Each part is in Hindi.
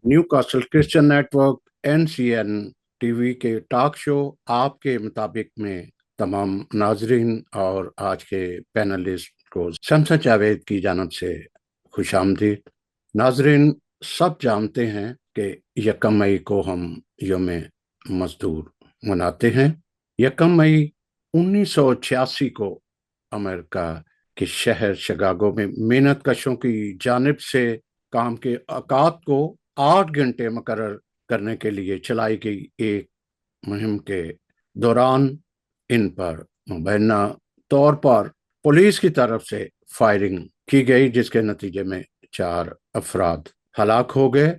New castle Christian network NCN TV के टॉक शो आपके मुताबिक में तमाम नाजरीन और आज के पैनलिस्ट को शमशा जावेद की जानब से खुशामदीद। नाजरीन, सब जानते हैं कि 1 मई को हम यौम मजदूर मनाते हैं। 1 मई 1986 को अमेरिका के शहर शिकागो में मेहनत कशों की जानिब से काम के औकात को 8 घंटे मुकर्रर करने के लिए चलाई गई एक मुहिम के दौरान इन पर मुबैना तौर पर पुलिस की तरफ से फायरिंग की गई, जिसके नतीजे में 4 अफराद हलाक हो गए।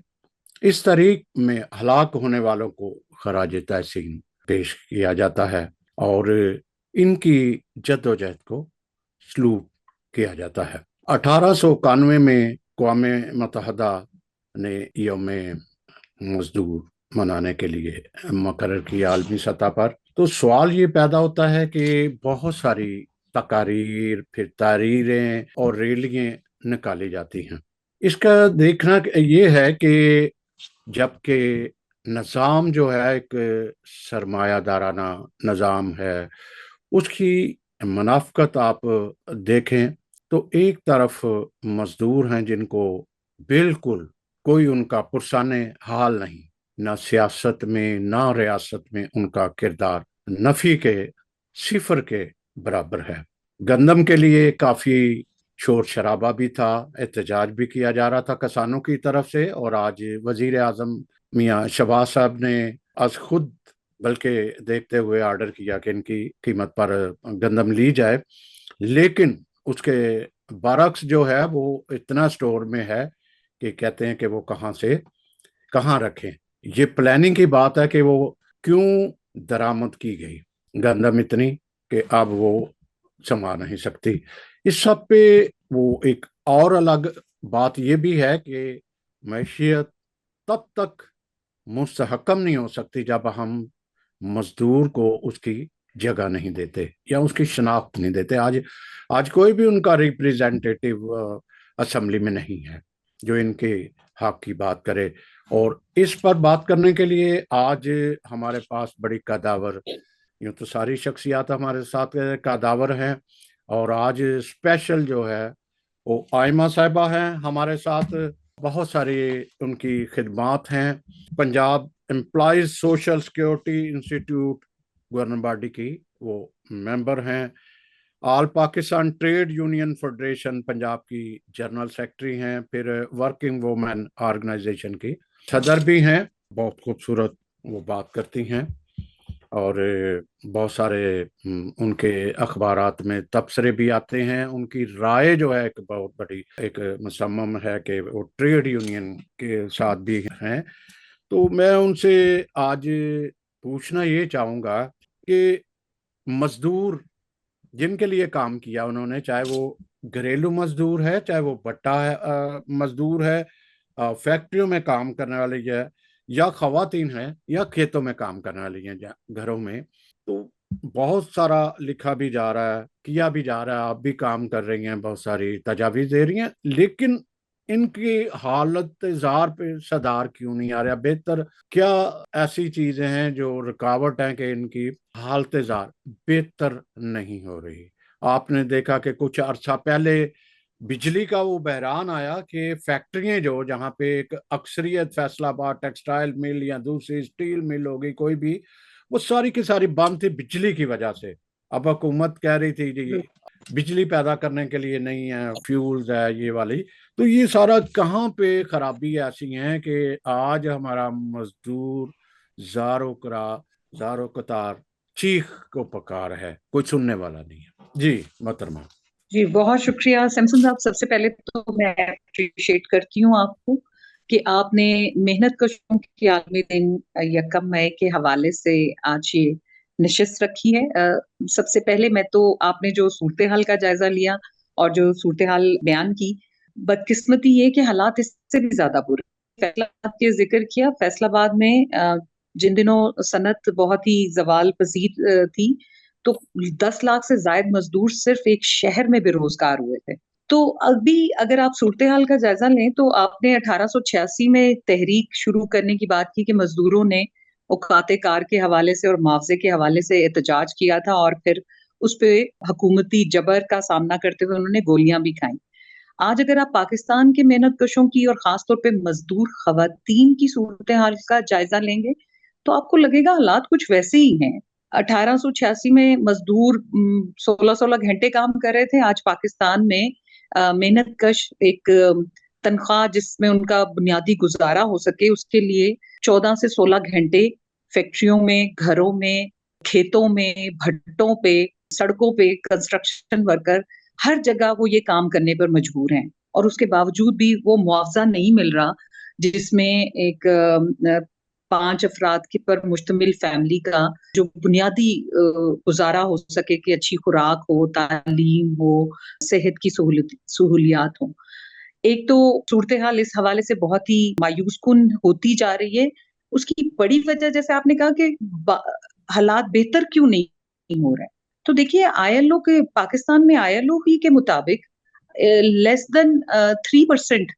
इस तारीख में हलाक होने वालों को खराज तहसीन पेश किया जाता है और इनकी जद्दोजहद को सलूट किया जाता है। 1891 में अक़वाम मुत्तहदा ने यौम मजदूर मनाने के लिए मुकर्रर किया आलमी सतह पर। तो सवाल ये पैदा होता है कि बहुत सारी तकारीर, फिर तारीरें और रैलियां निकाली जाती हैं। इसका देखना ये है कि जबकि निज़ाम जो है एक सरमायादाराना निज़ाम है, उसकी मुनाफ़कत आप देखें तो एक तरफ मजदूर हैं जिनको बिल्कुल कोई उनका पुरसाने हाल नहीं, ना सियासत में ना रियासत में उनका किरदार नफी के सिफर के बराबर है। गंदम के लिए काफी शोर शराबा भी था, एहतजाज भी किया जा रहा था किसानों की तरफ से, और आज वजीर आजम मियाँ शहबाज साहब ने आज खुद बल्कि देखते हुए आर्डर किया कि इनकी कीमत पर गंदम ली जाए। लेकिन उसके बारक्स जो है वो इतना स्टोर में है कि कहते हैं कि वो कहाँ से कहाँ रखें। ये प्लानिंग की बात है कि वो क्यों दरामद की गई गंदम इतनी कि अब वो संभाल नहीं सकती। इस सब पे वो एक और अलग बात ये भी है कि मैशियत तब तक मुस्तहकम नहीं हो सकती जब हम मजदूर को उसकी जगह नहीं देते या उसकी शनाख्त नहीं देते। आज आज कोई भी उनका रिप्रेजेंटेटिव असेंबली में नहीं है जो इनके हक की बात करे। और इस पर बात करने के लिए आज हमारे पास बड़ी कदावर, यूँ तो सारी शख्सियात हमारे साथ कदावर हैं, और आज स्पेशल जो है वो आयमा साहिबा हैं हमारे साथ। बहुत सारी उनकी खिदमात हैं। Punjab employees social security institute governor body की वो मेंबर हैं। All Pakistan trade union federation Punjab की जनरल सेक्रेटरी हैं। फिर वर्किंग वुमेन ऑर्गेनाइजेशन की सदर भी हैं। बहुत खूबसूरत वो बात करती हैं और बहुत सारे उनके अखबारात में तबसरे भी आते हैं। उनकी राय जो है एक बहुत बड़ी एक मुसम्मम है कि वो ट्रेड यूनियन के साथ भी हैं। तो मैं उनसे आज पूछना ये चाहूँगा कि मजदूर जिनके लिए काम किया उन्होंने, चाहे वो घरेलू मजदूर है, चाहे वो भट्टा है मजदूर है, फैक्ट्रियों में काम करने वाली है, या खवातीन है, या खेतों में काम करने वाली हैं घरों में, तो बहुत सारा लिखा भी जा रहा है, किया भी जा रहा है। आप भी काम कर रही हैं, बहुत सारी तजावीज़ दे रही हैं, लेकिन इनकी हालत जार पे सदार क्यों नहीं आ रहा? बेहतर क्या ऐसी चीजें हैं जो रुकावट हैं कि इनकी हालत जार बेहतर नहीं हो रही? आपने देखा कि कुछ अरसा पहले बिजली का वो बहरान आया कि फैक्ट्रियां जो जहाँ पे एक अक्सरियत फैसलाबाद टेक्सटाइल मिल या दूसरी स्टील मिल होगी कोई भी, वो सारी की सारी बंद थी बिजली की वजह से। अब हुकूमत कह रही थी जी बिजली पैदा करने के लिए नहीं है, फ्यूल्स है ये वाली। तो ये सारा कहाँ पे खराबी ऐसी है कि आज हमारा मजदूर जारो करा जारो कतार चीख को पकार है, कोई सुनने वाला नहीं है। जी मोहतरमा। जी, बहुत शुक्रिया सैमसन साहब। सबसे पहले तो मैं अप्रिशिएट करती हूँ आपको कि आपने मेहनत कशों के आलमी दिन 1 मई के हवाले से आज ये नशिस्त रखी है। सबसे पहले मैं तो आपने जो सूरत हाल का जायजा लिया और जो सूरत हाल बयान की, बदकिस्मती ये कि हालात इससे भी ज्यादा बुरे। फैसलाबाद के जिक्र किया, फैसलाबाद में जिन दिनों सनत बहुत ही जवाल पजीर थी, तो 10 लाख से जायद मजदूर सिर्फ एक शहर में बेरोजगार हुए थे। तो अभी अगर आप सूरत-ए-हाल का जायज़ा लें तो आपने 1886 में तहरीक शुरू करने की बात की कि मज़दूरों ने औकात-ए-कार के हवाले से और मुआवज़े के हवाले से एहतजाज किया था और फिर उसपे हुकूमती जबर का सामना करते हुए उन्होंने गोलियाँ भी खाई। आज अगर आप पाकिस्तान के मेहनतकशों की और ख़ास तौर पे मज़दूर ख़वातीन की सूरत-ए-हाल का जायज़ा लेंगे, तो आपको लगेगा हालात कुछ वैसे ही हैं। 1886 में मज़दूर 16-16 घंटे काम कर रहे थे, आज पाकिस्तान में मेहनतकश एक तनख्वाह जिसमें उनका बुनियादी गुज़ारा हो सके, उसके लिए 14 से 16 घंटे फैक्ट्रियों में, घरों में, खेतों में, भट्टों पे, सड़कों पे कंस्ट्रक्शन वर्कर हर जगह वो ये काम करने पर मजबूर हैं और उसके बावजूद भी वो मुआवज़ा नहीं मिल रहा, जिसमें एक 5 अफ़राद के पर मुश्तमिल फ़ैमिली का जो बुनियादी गुज़ारा हो सके कि अच्छी खुराक हो, तालीम हो, सेहत की सहूलियात हों। एक तो सूरत-ए-हाल इस हवाले से बहुत ही मायूसकुन होती जा रही है। उसकी बड़ी वजह जैसे आपने कहा कि बा हालात बेहतर क्यों नहीं हो रहे हैं? तो देखिए आईएलओ के पाकिस्तान में आईएलओ ही के मुताबिक लेस देन 3%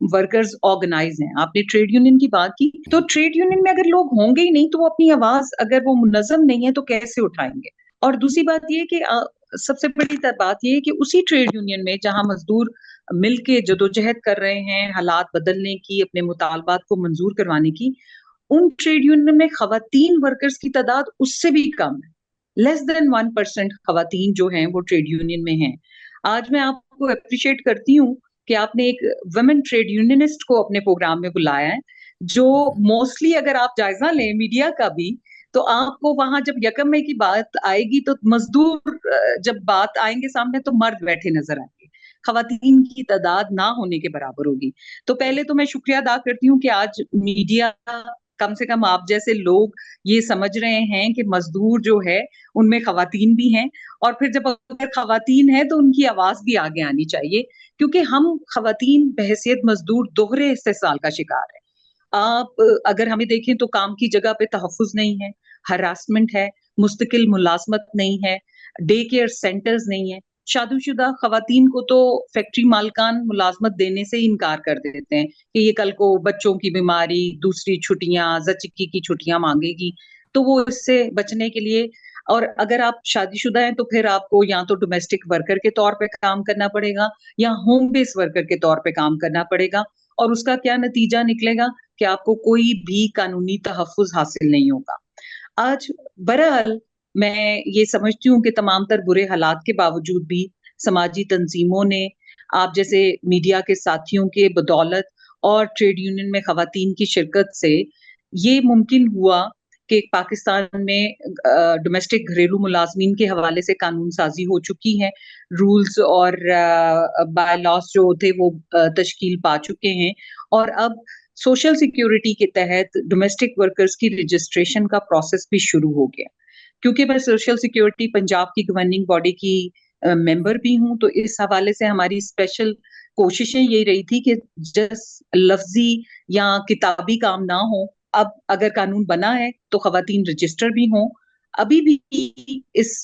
वर्कर्स ऑर्गेनाइज़ हैं। आपने ट्रेड यूनियन की बात की, तो ट्रेड यूनियन में अगर लोग होंगे ही नहीं, तो वो अपनी आवाज़ अगर वो मुनज़्ज़म नहीं है, तो कैसे उठाएँगे? और दूसरी बात ये है कि सबसे बड़ी बात ये है कि उसी ट्रेड यूनियन में जहाँ मज़दूर मिल के जदोजहद कर रहे हैं, हालात बदलने की, अपने मुतालबात को मंज़ूर करवाने की, उन ट्रेड यूनियन में ख़वातीन वर्कर्स की तादाद उससे भी कम है। लेस देन 1% ख़वातीन जो हैं वो ट्रेड यूनियन में हैं। आज मैं आपको एप्रिशिएट करती हूँ कि आपने एक वुमेन ट्रेड यूनियनिस्ट को अपने प्रोग्राम में बुलाया है, जो मोस्टली अगर आप जायज़ा लें मीडिया का भी, तो आपको वहाँ जब यकम मई की बात आएगी तो मज़दूर जब बात आएँगे सामने तो मर्द बैठे नज़र आएँगे। ख़वातीन की तादाद ना होने के बराबर होगी। तो पहले तो मैं शुक्रिया अदा करती हूँ कि आज मीडिया कम से कम आप जैसे लोग ये समझ रहे हैं कि मज़दूर जो है, उनमें ख़वातीन भी हैं और फिर जब अगर ख़वातीन हैं, तो उनकी आवाज़ भी आगे आनी चाहिए, क्योंकि हम ख़वातीन बहैसियत मज़दूर दोहरे इस्तेसाल का शिकार हैं। आप अगर हमें देखें तो काम की जगह पे तहफ़्फ़ुज़ नहीं है, हरासमेंट है, मुस्तकिल मुलाज़मत नहीं है, डे केयर सेंटर्स नहीं है। शादीशुदा ख़वातीन को तो फैक्ट्री मालिकान मुलाज़मत देने से ही इनकार कर देते हैं कि ये कल को बच्चों की बीमारी, दूसरी छुट्टियाँ, ज़चगी की छुट्टियाँ माँगेगी, तो वो इससे बचने के लिए और अगर आप शादीशुदा हैं, तो फिर आपको या तो डोमेस्टिक वर्कर के तौर पे काम करना पड़ेगा या होम बेस वर्कर के तौर पे काम करना पड़ेगा और उसका क्या नतीजा निकलेगा कि आपको कोई भी कानूनी तहफ़्फ़ुज़ हासिल नहीं होगा। आज बहरहाल मैं ये समझती हूँ कि तमाम तर बुरे हालात के बावजूद भी समाजी तंज़ीमों ने आप जैसे मीडिया के साथियों के बदौलत और ट्रेड यूनियन में ख़वातीन की शिरकत से ये मुमकिन हुआ कि पाकिस्तान में डोमेस्टिक घरेलू मुलाज़मीन के हवाले से कानून साज़ी हो चुकी है। रूल्स और बाय-लॉज़ जो थे वो तश्कील पा चुके हैं और अब सोशल सिक्योरिटी के तहत डोमेस्टिक वर्कर्स की रजिस्ट्रेशन का प्रोसेस भी शुरू हो गया। क्योंकि मैं सोशल सिक्योरिटी पंजाब की गवर्निंग बॉडी की मेंबर भी हूँ, तो इस हवाले से हमारी स्पेशल कोशिशें यही रही थी कि जस्ट लफ्ज़ी या किताबी काम ना हो। अब अगर कानून बना है, तो ख़वातीन रजिस्टर भी हों। अभी भी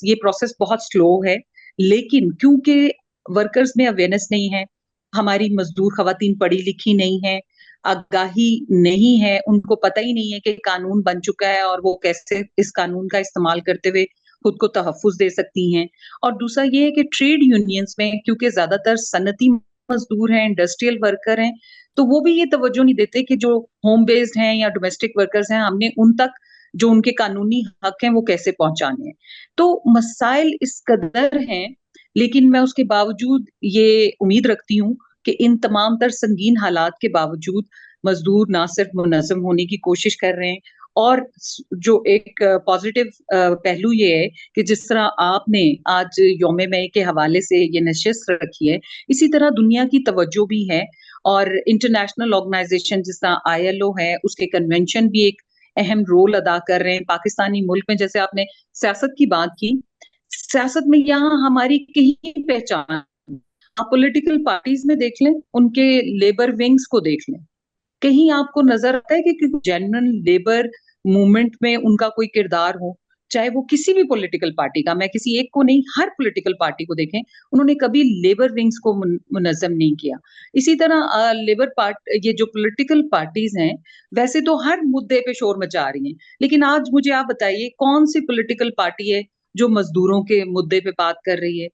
ये प्रोसेस बहुत स्लो है, लेकिन क्योंकि वर्कर्स में अवेयरनेस नहीं है, हमारी मज़दूर ख़वातीन पढ़ी-लिखी नहीं हैं, आगाही नहीं है, उनको पता ही नहीं है कि कानून बन चुका है और वो कैसे इस कानून का इस्तेमाल करते हुए खुद को तहफ़्फ़ुज़ दे सकती हैं। और दूसरा ये है कि ट्रेड यूनियंस में क्योंकि ज़्यादातर सनती मज़दूर हैं, इंडस्ट्रियल वर्कर हैं, तो वो भी ये तवज्जो नहीं देते कि जो होम बेस्ड हैं या डोमेस्टिक वर्कर्स हैं, हमने उन तक जो उनके कानूनी हक हैं, वो कैसे पहुँचाने हैं। तो मसाइल इस कदर हैं, लेकिन मैं उसके बावजूद ये उम्मीद रखती हूँ कि इन तमाम तर संगीन हालात के बावजूद मज़दूर ना सिर्फ मुनज़्ज़म होने की कोशिश कर रहे हैं और जो एक पॉज़िटिव पहलू ये है कि जिस तरह आपने आज यौम मई के हवाले से ये नशिस्त रखी है, इसी तरह दुनिया की तवज्जो भी है और इंटरनेशनल ऑर्गेनाइज़ेशन जिस तरह आईएलओ है, उसके कन्वेंशन भी एक अहम रोल अदा कर रहे हैं। पाकिस्तानी मुल्क में जैसे आपने सियासत की बात की, सियासत में यहाँ हमारी कहीं पहचान आप पॉलिटिकल पार्टीज़ में देख लें, उनके लेबर विंग्स को देख लें। कहीं आपको नज़र आता है कि जेन्युइन लेबर मूवमेंट में उनका कोई किरदार हो? चाहे वो किसी भी पॉलिटिकल पार्टी का, मैं किसी एक को नहीं, हर पॉलिटिकल पार्टी को देखें, उन्होंने कभी लेबर विंग्स को मुनज़्ज़म नहीं किया। इसी तरह लेबर पार्ट ये जो पॉलिटिकल पार्टीज़ हैं, वैसे तो हर मुद्दे पे शोर मचा रही हैं। लेकिन आज मुझे आप बताइए कौन-सी पॉलिटिकल पार्टी है जो मज़दूरों के मुद्दे पे बात कर रही है?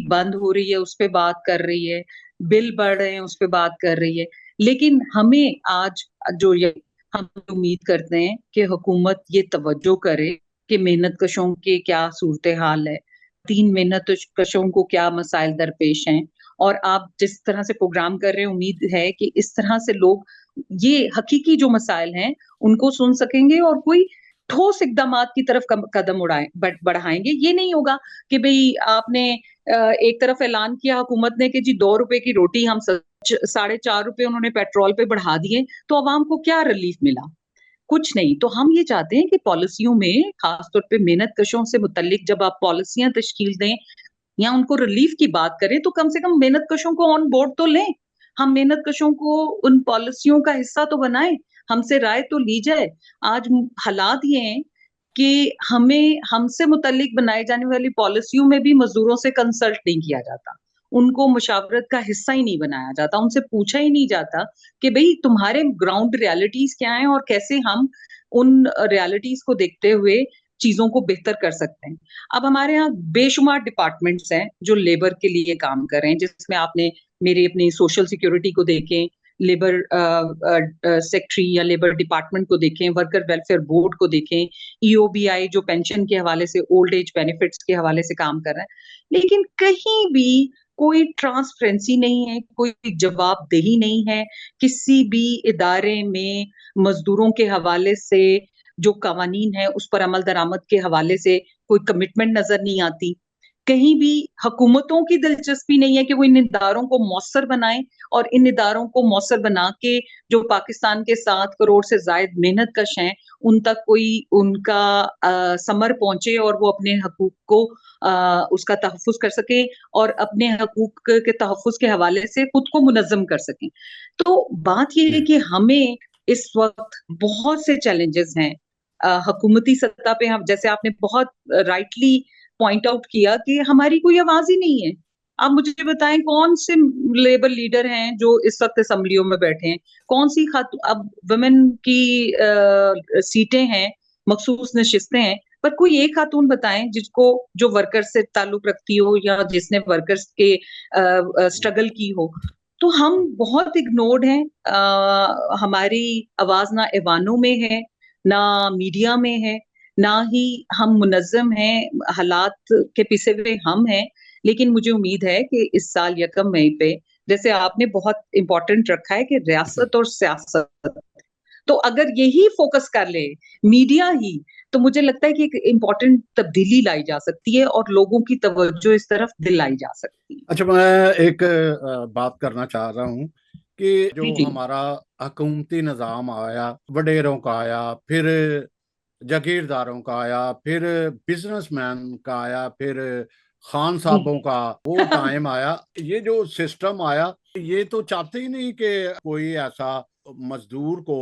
बंद हो रही है, उस पे बात कर रही है, बिल बढ़ रहे हैं, उस पे बात कर रही है। लेकिन हमें आज जो ये हम उम्मीद करते हैं कि हुकूमत ये तवज्जो करे कि मेहनतकशों के क्या सूरत-ए-हाल है, 3 मेहनतकशों को क्या मसाइल दरपेश हैं और आप जिस तरह से प्रोग्राम कर रहे हैं, उम्मीद है कि इस तरह से लोग ये हकीकी जो मसाइल हैं, उनको सुन सकेंगे और कोई ठोस इक़दामात की तरफ कदम बढ़ाएँगे। ये नहीं होगा कि भई आपने एक तरफ ऐलान किया हुकूमत ने कि जी ₹2 की रोटी हम साढ़े ₹4 उन्होंने पेट्रोल पे बढ़ा दिए, तो अवाम को क्या रिलीफ मिला? कुछ नहीं। तो हम ये चाहते हैं कि पॉलिसियों में ख़ास तौर पे मेहनतकशों से मुतल्लिक जब आप पॉलिसियाँ तश्कील दें या उनको रिलीफ की बात करें, तो कम से कम मेहनतकशों को ऑन बोर्ड तो लें। हम मेहनतकशों को उन पॉलिसियों का हिस्सा तो बनाएँ, हमसे राय तो ली जाए। आज हालात ये हैं कि हमें हमसे मुतल्लिक बनाई जाने वाली पॉलिसियों में भी मज़दूरों से कंसल्ट नहीं किया जाता। उनको मुशावरत का हिस्सा ही नहीं बनाया जाता, उनसे पूछा ही नहीं जाता कि भई तुम्हारे ग्राउंड रियलिटीज़ क्या हैं और कैसे हम उन रियलिटीज़ को देखते हुए चीज़ों को बेहतर कर सकते हैं। अब हमारे यहाँ बेशुमार डिपार्टमेंट्स हैं जो लेबर के लिए काम कर रहे हैं, जिसमें आपने मेरे अपनी सोशल सिक्योरिटी को देखें, लेबर सेक्रेटरी या लेबर डिपार्टमेंट को देखें, वर्कर वेलफेयर बोर्ड को देखें, ईओबीआई जो पेंशन के हवाले से ओल्ड एज बेनिफिट्स के हवाले से काम कर रहा है। लेकिन कहीं भी कोई ट्रांसपेरेंसी नहीं है, कोई जवाबदेही नहीं है, किसी भी इदारे में मज़दूरों के हवाले से जो कवानीन है, उस पर अमल-दरामद के हवाले से कोई कमिटमेंट नज़र नहीं आती। कहीं भी हुकूमतों की दिलचस्पी नहीं है कि वो इन इदारों को मौसर बनाएँ और इन इदारों को मौसर बना के जो पाकिस्तान के 7 करोड़ से ज़ायद मेहनतकश हैं, उन तक कोई उनका समर पहुँचे और वो अपने हकूक को उसका तहफ़्फ़ुज़ कर सकें और अपने हकूक के तहफ़्फ़ुज़ के हवाले से खुद को मुनज़्ज़म कर सकें। तो बात ये है जी। कि हमें इस वक़्त बहुत से चैलेंजेज़ हैं। हुकूमती सत्ता पे हम जैसे आपने बहुत राइटली पॉइंट आउट किया कि हमारी कोई आवाज़ ही नहीं है। आप मुझे बताएँ कौन से लेबर लीडर हैं जो इस वक़्त असेंबलियों में बैठे हैं? कौन-सी अब वुमेन की सीटें हैं, मखसूस नशिस्तें हैं, पर कोई एक खातून बताएँ जिसको जो वर्कर्स से ताल्लुक रखती हो या जिसने वर्कर्स के स्ट्रगल की हो। तो हम बहुत इग्नोर्ड हैं। हमारी आवाज़ ना ऐवानों में है, ना मीडिया में है, ना ही हम मुनज़्ज़म हैं, हालात के पिसे हुए हम हैं। लेकिन मुझे उम्मीद है कि इस साल यकम मई पे जैसे आपने बहुत इम्पोर्टेंट रखा है कि रियासत और सियासत, तो अगर यही फ़ोकस कर ले, मीडिया ही, तो मुझे लगता है कि एक इम्पोर्टेंट तब्दीली लाई जा सकती है और लोगों की तवज्जो इस तरफ दिलाई जा सकती है। अच्छा, मैं एक बात करना चाह रहा हूँ कि जी, जो जी। हमारा हुकूमती निज़ाम आया, वडेरों का आया, फिर जागीरदारों का आया, फिर बिज़नेसमैन का आया, फिर खान जी। साहबों का वो टाइम आया। ये जो सिस्टम आया, ये तो चाहते ही नहीं कि कोई ऐसा मज़दूर को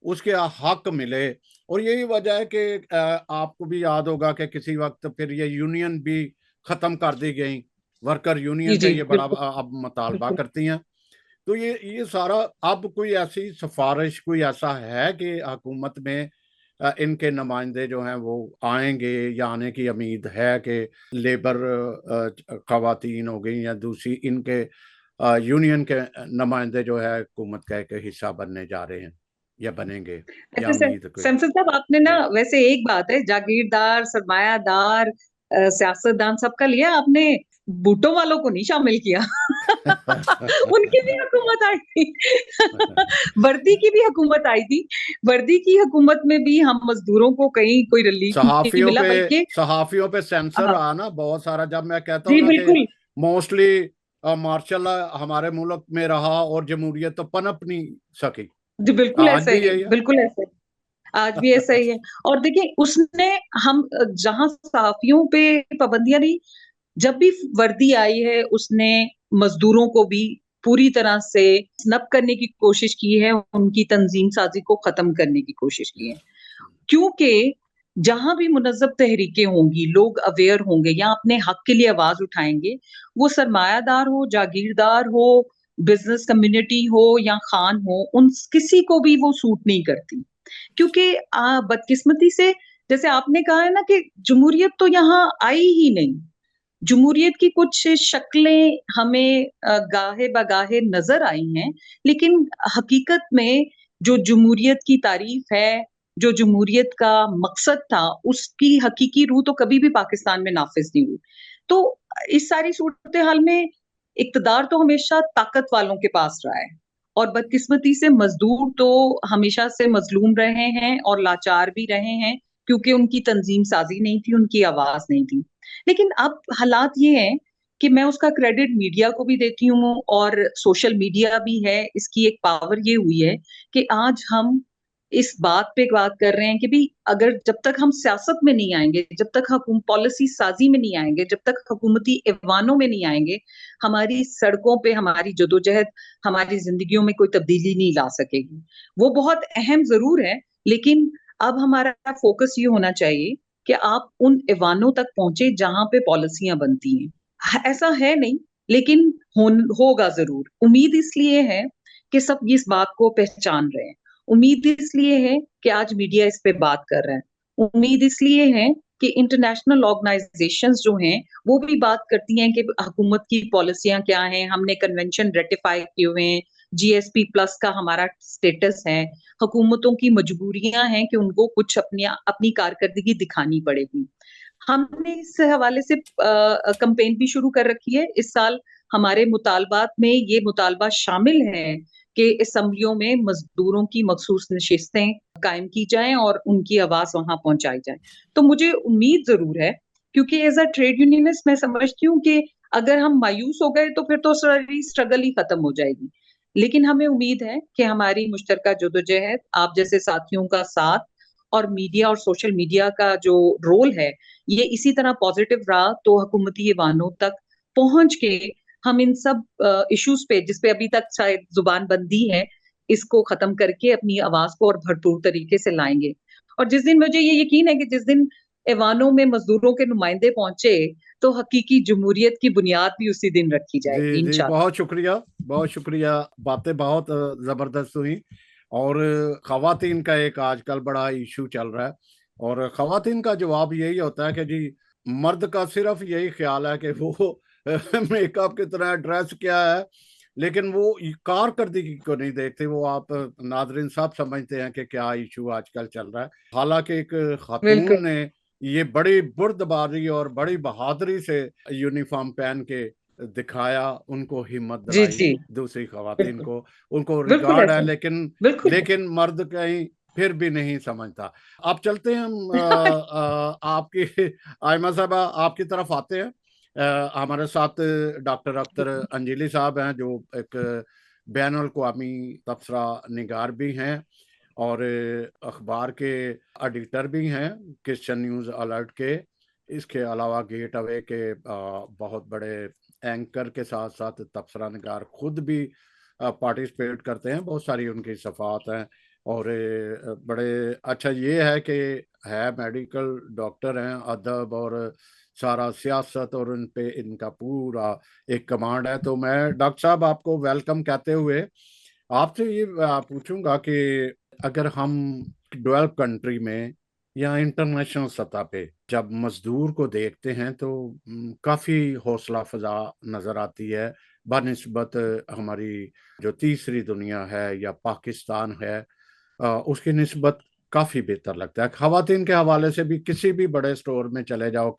उसके हक मिले और यही वजह है कि आपको भी याद होगा कि किसी वक़्त फिर ये यूनियन भी ख़त्म कर दी गई। वर्कर जी, यूनियन से जी, ये बड़ा बिल्कुल, अब मुतालबा बिल्कुल। करती हैं। तो ये सारा अब कोई ऐसी सिफ़ारिश कोई ऐसा है कि हुकूमत में इनके नुमाइंदे जो हैं वो आएँगे या आने की उम्मीद है कि लेबर ख़वातीन हो गई या दूसरी इनके यूनियन के नुमाइंदे जो है हुकूमत का एक हिस्सा बनने जा रहे हैं या बनेंगे या अच्छा उम्मीद कोई? शमसद साहब आपने ना जी। वैसे एक बात है जागीरदार, सरमायादार सियासतदान सबका लिया आपने भुट्टो वालों को नहीं शामिल किया। उनकी भी हुकूमत आई थी। वर्दी की भी हुकूमत आई थी। वर्दी की हुकूमत में भी हम मज़दूरों को कहीं कोई रिलीफ नहीं मिला बल्कि सहाफ़ियों पे सेंसर हाँ, रहा ना बहुत सारा। जब मैं कहता हूँ जी ना कि बिल्कुल। मोस्टली मार्शल हमारे मुल्क में रहा और जमहूरियत तो पनप नहीं सकी। जी, बिल्कुल आज ऐसा भी ही है, यही है। बिल्कुल ऐसा ही। आज भी ऐसा ही है और देखिए उसने हम जहाँ सहाफ़ियों पे पाबंदियाँ नहीं जब भी वर्दी आई है उसने मज़दूरों को भी पूरी तरह से स्नब करने की कोशिश की है, उनकी तंज़ीम साज़ी को ख़त्म करने की कोशिश की है। क्योंकि जहां भी मुनज़्ज़म तहरीकें होंगी, लोग अवेयर होंगे या अपने हक के लिए आवाज उठाएंगे, वो सरमायादार हो, जागीरदार हो, बिजनेस कम्युनिटी हो या खान हो, उन किसी को भी वो सूट नहीं करती। क्योंकि बदकिस्मती से, जैसे आपने कहा है ना, कि जमहूरियत तो यहाँ आई ही नहीं। जमहूरियत की कुछ शक्लें हमें गाहे-बगाहे नज़र आई हैं, लेकिन हकीकत में जो जमहूरियत की तारीफ़ है, जो जमहूरियत का मकसद था, उसकी हकीकी रूह तो कभी भी पाकिस्तान में नाफ़िज़ नहीं हुई। तो इस सारी सूरत-ए-हाल में इक़्तिदार तो हमेशा ताकत वालों के पास रहा है और बदकिस्मती से मज़दूर तो हमेशा से मज़लूम रहे हैं और लाचार भी रहे हैं, क्योंकि उनकी तंज़ीम साज़ी नहीं थी, उनकी आवाज़ नहीं थी। लेकिन अब हालात ये हैं कि मैं उसका क्रेडिट मीडिया को भी देती हूँ और सोशल मीडिया भी है, इसकी एक पावर ये हुई है कि आज हम इस बात पे बात कर रहे हैं कि भई अगर जब तक हम सियासत में नहीं आएँगे, जब तक पॉलिसी साज़ी में नहीं आएँगे, जब तक हुकूमती ऐवानों में नहीं आएँगे, हमारी सड़कों पे हमारी जद्दोजहद हमारी ज़िंदगियों में कोई तब्दीली नहीं ला सकेगी। वो बहुत अहम ज़रूर है, लेकिन अब हमारा फ़ोकस ये होना चाहिए कि आप उन ऐवानों तक पहुँचे जहाँ पे पॉलिसियाँ बनती हैं। ऐसा है नहीं, लेकिन होगा ज़रूर। उम्मीद इसलिए है कि सब इस बात को पहचान रहे हैं। उम्मीद इसलिए है कि आज मीडिया इस पे बात कर रहा है। उम्मीद इसलिए है कि इंटरनेशनल ऑर्गनाइज़ेशंस जो हैं, वो भी बात करती हैं कि हुकूमत की पॉलिसियाँ क्या हैं, हमने कन्वेंशन रेटिफ़ाई किए हुए हैं, जीएसपी प्लस का हमारा स्टेटस है। हुकूमतों की मजबूरियाँ हैं कि उनको कुछ अपनी कारकर्दगी दिखानी पड़ेगी। हमने इस हवाले से कैम्पेन भी शुरू कर रखी है। इस साल हमारे मुतालबात में ये मुतालबा शामिल है कि असेंबलियों में मज़दूरों की मखसूस नशिस्तें कायम की जाएँ और उनकी आवाज़ वहाँ पहुँचाई जाए। तो मुझे उम्मीद ज़रूर है, क्योंकि एज़ अ ट्रेड यूनियनिस्ट मैं समझती हूँ कि अगर हम मायूस हो गए तो फिर तो सारी स्ट्रगल ही खत्म हो जाएगी। लेकिन हमें उम्मीद है कि हमारी मुश्तरका जद्दोजहद, आप जैसे साथियों का साथ और मीडिया और सोशल मीडिया का जो रोल है, ये इसी तरह पॉज़िटिव रहा तो हुकूमती ऐवानों तक पहुँच के हम इन सब इश्यूज़ पे, जिस पे अभी तक शायद ज़ुबान बंदी है, इसको ख़त्म करके अपनी आवाज़ को और भरपूर तरीके से लाएँगे। और जिस दिन, मुझे ये यकीन है कि जिस दिन ऐवानों में मज़दूरों के नुमाइंदे पहुँचे, तो हकीकी जमहूरियत की बुनियाद भी उसी दिन रखी जी, जाएगी जी, इंशाअल्लाह। बहुत शुक्रिया, बहुत शुक्रिया। बातें बहुत ज़बरदस्त हुई और ख़वातीन का एक आजकल बड़ा इश्यू चल रहा है और ख़वातीन का जवाब यही होता है कि जी, मर्द का सिर्फ़ यही ख़्याल है कि वो मेकअप की तरह ड्रेस क्या है, लेकिन वो कारकर्दगी को नहीं देखते। वो आप नाज़रीन सब समझते हैं कि क्या इश्यू आजकल चल रहा है। हालाँकि एक बिल्कुल। ख़ातून ने ये बड़ी बुर्दबारी और बड़ी बहादुरी से यूनिफ़ॉर्म पहन के दिखाया, उनको हिम्मत जी, दिलाई जी। दूसरी ख़वातीन बिल्कुल। को, उनको बिल्कुल रिगार्ड है, ऐसा है। लेकिन बिल्कुल है। लेकिन मर्द कहीं फिर भी नहीं समझता। अब चलते हैं हम आपकी आयमा साहबा आपकी तरफ आते हैं। हमारे साथ डॉक्टर अख्तर अंजली साहब हैं जो एक बैनुल अक़वामी तबसरा निगार भी हैं और अखबार के एडिटर भी हैं, क्रिश्चियन न्यूज़ अलर्ट के। इसके अलावा गेट अवे के बहुत बड़े एंकर के साथ-साथ तबसरा निगार खुद भी पार्टिसिपेट करते हैं, बहुत सारी उनकी सफ़ात हैं और बड़े अच्छा ये है कि है मेडिकल डॉक्टर हैं, अदब और सारा सियासत और उन पे इनका पूरा एक कमांड है। तो मैं डॉक्टर साहब आपको वेलकम कहते हुए आपसे ये पूछूँगा कि अगर हम डेवलप कंट्री में या इंटरनेशनल सतह पे जब मज़दूर को देखते हैं तो काफ़ी हौसला अफ़ज़ा नज़र आती है बनिस्बत हमारी जो तीसरी दुनिया है या पाकिस्तान है, उसकी निस्बत काफ़ी बेहतर लगता है। ख़वातीन के हवाले से भी किसी भी बड़े स्टोर में चले जाओ,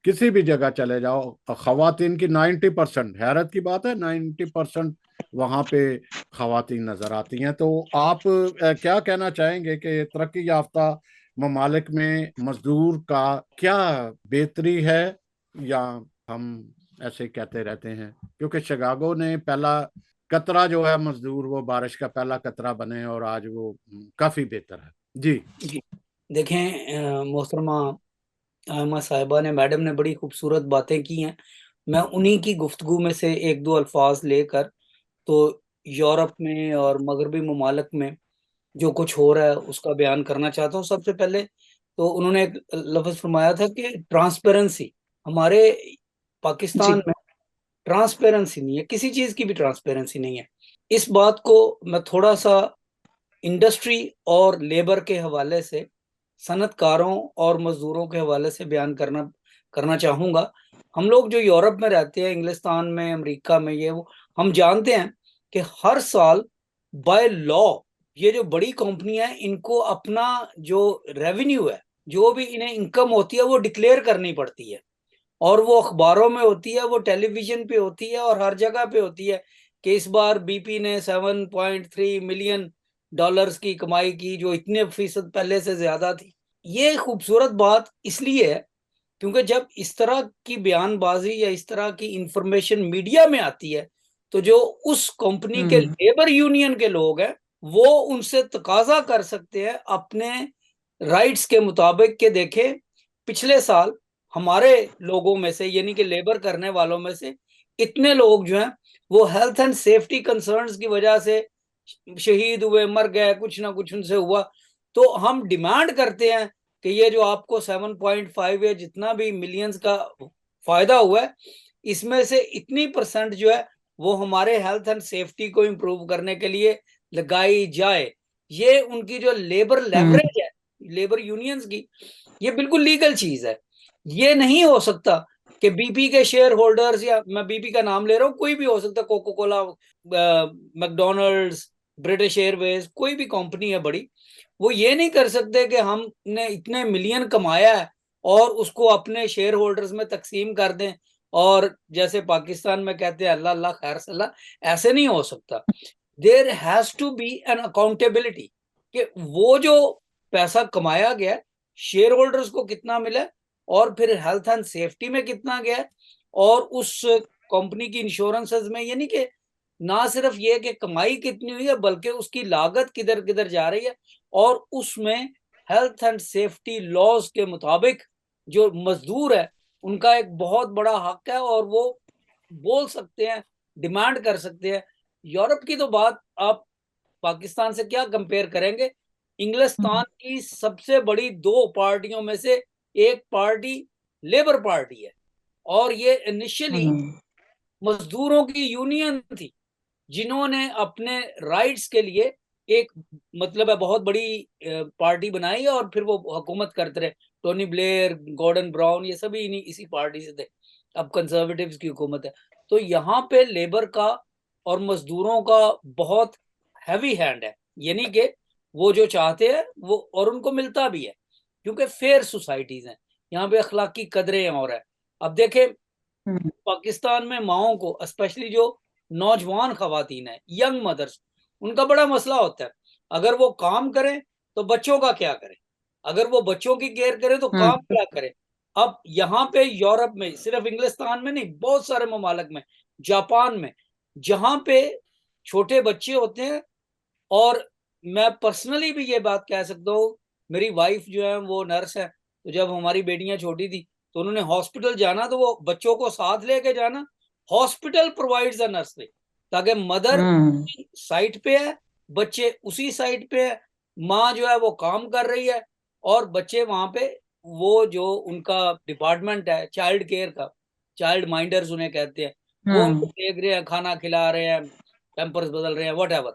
किसी भी जगह चले जाओ, ख़वातीन की 90% हैरत की बात है 90% वहाँ पे ख़वातीन नज़र आती हैं। तो आप क्या कहना चाहेंगे कि तरक्की याफ़्ता ममालिक में मज़दूर का क्या बेहतरी है या हम ऐसे ही कहते रहते हैं? क्योंकि शिकागो ने पहला कतरा जो है मज़दूर वो बारिश का पहला कतरा बने और आज वो काफ़ी बेहतर है। जी। जी। देखें मोहतरमा आयमा साहिबा ने, मैडम ने बड़ी खूबसूरत बातें की हैं। मैं उन्हीं की गुफ्तगू में से 1-2 अल्फाज लेकर तो यूरोप में और मगरबी ममालिक में जो कुछ हो रहा है उसका बयान करना चाहता हूँ। सबसे पहले तो उन्होंने एक लफ्ज फरमाया था कि ट्रांसपेरेंसी, हमारे पाकिस्तान में ट्रांसपेरेंसी नहीं है, किसी चीज की भी ट्रांसपेरेंसी नहीं है। इस बात को मैं थोड़ा सा इंडस्ट्री और लेबर के हवाले से, सनतकारों और मजदूरों के हवाले से बयान करना चाहूंगा। हम लोग जो यूरोप में रहते हैं, इंग्लिस्तान में, अमेरिका में, ये वो, हम जानते हैं कि हर साल बाय लॉ ये जो बड़ी कंपनियां हैं, इनको अपना जो रेवेन्यू है, जो भी इन्हें इनकम होती है, वो डिक्लेयर करनी पड़ती है। और वो अखबारों में होती है, वो टेलीविजन पे होती है, और हर जगह पे होती है कि इस बार बीपी ने 7.3 मिलियन डॉलर्स की कमाई की, जो इतने फीसद पहले से ज्यादा थी। ये खूबसूरत बात इसलिए है क्योंकि जब इस तरह की बयानबाजी या इस तरह की इंफॉर्मेशन मीडिया में आती है, तो जो उस कंपनी के लेबर यूनियन के लोग हैं, वो उनसे तकाजा कर सकते हैं अपने राइट्स के मुताबिक के देखें पिछले साल हमारे लोगों में से, यानी कि लेबर करने वालों में से इतने लोग जो हैं वो हेल्थ एंड सेफ्टी कंसर्न्स की वजह से शहीद हुए, मर गए, कुछ ना कुछ उनसे हुआ। तो हम डिमांड करते हैं कि ये जो आपको 7.5 या जितना भी मिलियंस का फायदा हुआ है, इसमें से इतनी परसेंट जो है वो हमारे हेल्थ एंड सेफ्टी को इम्प्रूव करने के लिए लगाई जाए। ये उनकी जो लेबर लेवरेज है, लेबर यूनियंस की, ये बिल्कुल लीगल चीज है। ये नहीं हो सकता कि बीपी के शेयर होल्डर्स, या मैं बीपी का नाम ले रहा हूँ, कोई भी हो सकता, Coca Cola, McDonald's, British Airways, कोई भी कंपनी है बड़ी, वो ये नहीं कर सकते कि हमने इतने मिलियन कमाया है और उसको अपने शेयर होल्डर्स में तकसीम कर दें, और जैसे पाकिस्तान में कहते हैं अल्लाह अल्लाह खैर सल्ला, ऐसे नहीं हो सकता। There has to be an accountability कि वो जो पैसा कमाया गया, शेयर होल्डर्स को कितना मिला, और फिर हेल्थ एंड सेफ्टी में कितना गया, और उस कंपनी की इंश्योरेंसेस में, यानी कि ना सिर्फ ये कि कमाई कितनी हुई है, बल्कि उसकी लागत किधर किधर जा रही है, और उसमें हेल्थ एंड सेफ्टी लॉज के मुताबिक जो मजदूर है उनका एक बहुत बड़ा हक है, और वो बोल सकते हैं, डिमांड कर सकते हैं। यूरोप की तो बात आप पाकिस्तान से क्या कंपेयर करेंगे। इंग्लिस्तान की सबसे बड़ी दो पार्टियों में से एक पार्टी लेबर पार्टी है, और ये इनिशियली मजदूरों की यूनियन थी, जिन्होंने अपने राइट्स के लिए एक, मतलब है, बहुत बड़ी पार्टी बनाई, और फिर वो हुकूमत करते रहे। टोनी ब्लेयर, गॉर्डन ब्राउन, ये सभी इसी पार्टी से थे। अब कंजर्वेटिव्स की हुकूमत है। तो यहाँ पे लेबर का और मजदूरों का बहुत हैवी हैंड है, यानी कि वो जो चाहते हैं वो, और उनको मिलता भी है, क्योंकि फेयर सोसाइटीज हैं यहाँ पे, अखलाकी कदरें और है। अब देखें पाकिस्तान में माओ को, स्पेशली जो नौजवान खवातीन है, यंग मदर्स, उनका बड़ा मसला होता है। अगर वो काम करें तो बच्चों का क्या करें, अगर वो बच्चों की केयर करें तो काम क्या करें। अब यहाँ पे यूरोप में, सिर्फ इंग्लिस्तान में नहीं, बहुत सारे ममालिक में, जापान में, जहां पे छोटे बच्चे होते हैं, और मैं पर्सनली भी ये बात कह सकता हूँ, मेरी वाइफ जो है वो नर्स है, तो जब हमारी बेटियां छोटी थी तो उन्होंने हॉस्पिटल जाना, तो वो बच्चों को साथ लेके जाना, हॉस्पिटल प्रोवाइड्स अ नर्सरी, ताकि मदर साइट पे है, बच्चे उसी साइट पे है, माँ जो है वो काम कर रही है, और बच्चे वहां पे, वो जो उनका डिपार्टमेंट है चाइल्ड केयर का, चाइल्ड माइंडर्स उन्हें कहते हैं, वो उनको देख रहे हैं, खाना खिला रहे हैं, पैम्पर्स बदल रहे हैं, वट।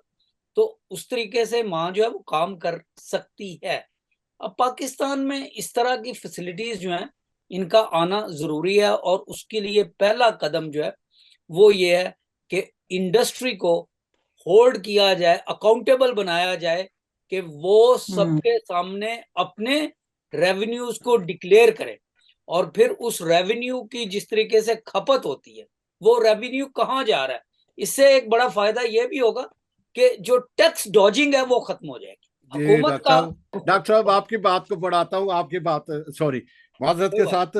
तो उस तरीके से माँ जो है वो काम कर सकती है। अब पाकिस्तान में इस तरह की फैसिलिटीज जो हैं, इनका आना जरूरी है, और उसके लिए पहला कदम जो है वो ये है कि इंडस्ट्री को होल्ड किया जाए, अकाउंटेबल बनाया जाए, कि वो सबके सामने अपने रेवेन्यूज को डिक्लेयर करें, और फिर उस रेवेन्यू की जिस तरीके से खपत होती है, वो रेवेन्यू कहाँ जा रहा है। इससे एक बड़ा फायदा ये भी होगा कि जो टैक्स डॉजिंग है वो खत्म हो जाएगी। जी हुकूमत का, डॉक्टर साहब आपकी बात को बढ़ाता हूँ, आपकी बात, सॉरी, माजरत के साथ,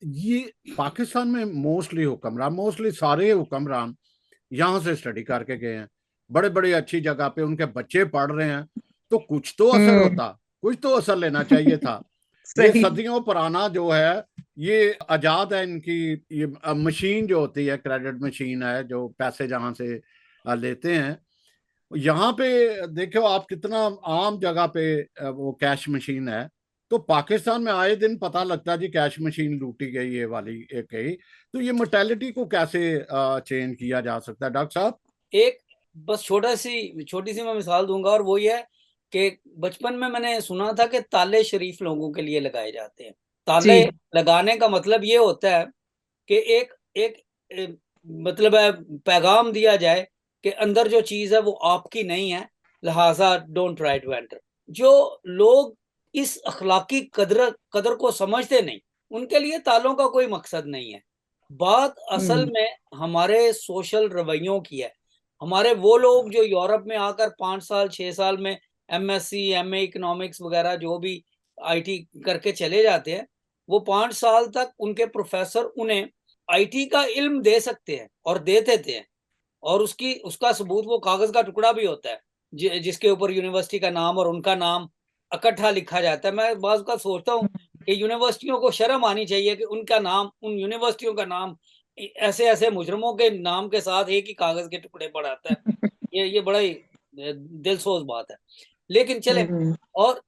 ये पाकिस्तान में मोस्टली सारे हुक्मरान यहाँ से स्टडी करके गए हैं, बड़े बड़े अच्छी जगह पे उनके बच्चे पढ़ रहे हैं, तो कुछ तो असर होता, कुछ तो असर लेना चाहिए था। ये सदियों पुराना जो है, ये आजाद है इनकी, ये मशीन जो होती है, क्रेडिट मशीन है, जो पैसे जहां से लेते हैं, यहाँ पे देखो आप, कितना आम जगह पे वो कैश मशीन है, तो पाकिस्तान में आए दिन पता लगता है जी कैश मशीन लूटी गई, ये वाली एक गई। तो ये मोर्टेलिटी को कैसे चेंज किया जा सकता है डॉक्टर साहब? एक बस छोटी सी मैं मिसाल दूंगा, और वो ये है कि बचपन में मैंने सुना था कि ताले शरीफ लोगों के लिए लगाए जाते हैं। ताले जी लगाने का मतलब ये होता है कि एक एक मतलब है, पैगाम दिया जाए कि अंदर जो चीज है वो आपकी नहीं है, लिहाजा डोंट ट्राई टू एंटर। जो लोग इस अखलाकी कदर कदर को समझते नहीं, उनके लिए तालों का कोई मकसद नहीं है। बात असल में हमारे सोशल रवैयों की है। हमारे वो लोग जो यूरोप में आकर 5 साल 6 साल में एमएससी एमए इकोनॉमिक्स वगैरह जो भी आईटी करके चले जाते हैं, वो 5 साल तक उनके प्रोफेसर उन्हें आईटी का इल्म दे सकते हैं और दे देते हैं, और उसका सबूत वो कागज का टुकड़ा भी होता है जिसके ऊपर यूनिवर्सिटी का नाम और उनका नाम इकट्ठा लिखा जाता है। मैं बाज़ का सोचता हूँ कि यूनिवर्सिटियों को शर्म आनी चाहिए कि उनका नाम, उन यूनिवर्सिटियों का नाम ऐसे ऐसे मुजरमों के नाम के साथ एक ही कागज के टुकड़े पर आता है। ये बड़ा ही दिलसोज बात है। लेकिन चले, और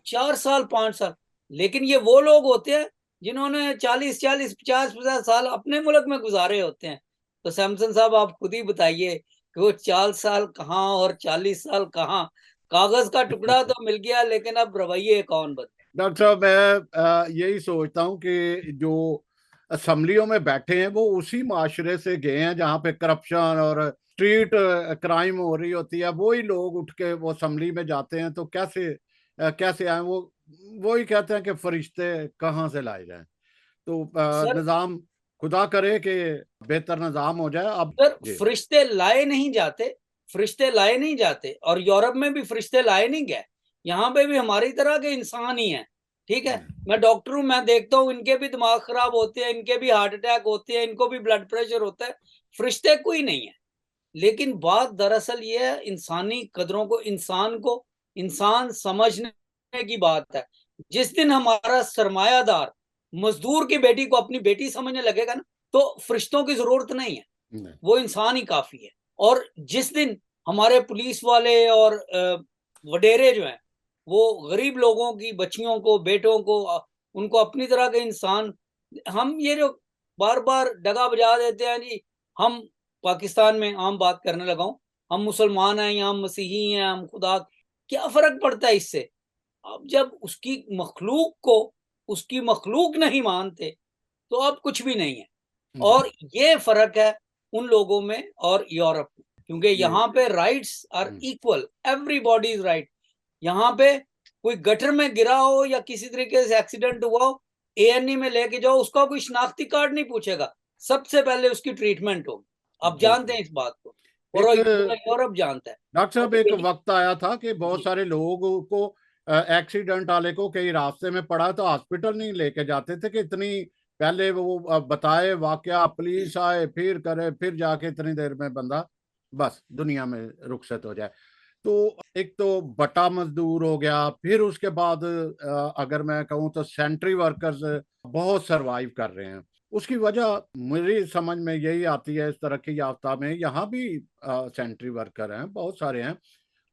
4 साल 5 साल, लेकिन ये वो लोग होते हैं जिन्होंने 40 40 50 50 साल अपने मुल्क में गुजारे होते हैं। तो सैमसन साहब आप खुद ही बताइए कि वो 4 साल कहाँ और 40 साल कहाँ। कागज का टुकड़ा तो मिल गया, लेकिन अब रवैये कौन बदले। डॉक्टर साहब, मैं यही सोचता हूँ कि जो असम्बलियों में बैठे हैं वो उसी माशरे से गए हैं जहाँ पे करप्शन और स्ट्रीट क्राइम हो रही होती है। वो ही लोग उठ के वो असम्बली में जाते हैं, तो कैसे कैसे आए वो ही कहते हैं कि फरिश्ते कहाँ से लाए जाएं। तो सर निज़ाम, खुदा करे कि बेहतर निज़ाम हो जाए अब सर जी। फरिश्ते लाए नहीं जाते, फरिश्ते लाए नहीं जाते, और यूरोप में भी फरिश्ते लाए नहीं गए। यहाँ पे भी हमारी तरह के इंसान ही हैं। ठीक है, मैं डॉक्टर हूँ, मैं देखता हूँ इनके भी दिमाग खराब होते हैं, इनके भी हार्ट अटैक होते हैं, इनको भी ब्लड प्रेशर होता है। फरिश्ते कोई नहीं है। लेकिन बात दरअसल ये है, इंसानी कदरों को, इंसान को इंसान समझने की बात है। जिस दिन हमारा सरमायादार मजदूर की बेटी को अपनी बेटी समझने लगेगा ना, तो फरिश्तों की जरूरत नहीं है, नहीं। वो इंसान ही काफी है। और जिस दिन हमारे पुलिस वाले और वडेरे जो हैं, वो गरीब लोगों की बच्चियों को, बेटों को, उनको अपनी तरह के इंसान, हम ये जो बार बार डगा बजा देते हैं जी, हम पाकिस्तान में आम बात करने लगा हूं, हम मुसलमान हैं या हम मसीही हैं, हम खुदा, क्या फर्क पड़ता है इससे? अब जब उसकी मखलूक नहीं मानते, तो अब कुछ भी नहीं है। और ये फर्क है उन लोगों में और यूरोप में, क्योंकि ये यहाँ पे rights are equal, everybody is right. यहाँ पे कोई गटर में गिरा हो या किसी तरीके से एक्सीडेंट हुआ हो, एएनई में लेके जाओ, उसका कोई शनाख्ती कार्ड नहीं पूछेगा, सबसे पहले उसकी ट्रीटमेंट होगी। आप जानते हैं इस बात को, और एक पूरा यूरोप जानता है। डॉक्टर साहब, और एक यही वक्त आया था कि बहुत जी सारे लोगों को एक्सीडेंट वाले को कहीं रास्ते में पड़ा तो हॉस्पिटल नहीं लेके जाते थे कि इतनी पहले वो बताए वाकया, पुलिस आए, फिर करे, फिर जाके इतनी देर में बंदा बस दुनिया में रुखसत हो जाए। तो एक तो बटा मजदूर हो गया, फिर उसके बाद अगर मैं कहूँ तो सेंट्री वर्कर्स बहुत सरवाइव कर रहे हैं। उसकी वजह मेरी समझ में यही आती है, इस तरक्की याफ्ता में यहाँ भी सेंट्री वर्कर हैं, बहुत सारे हैं,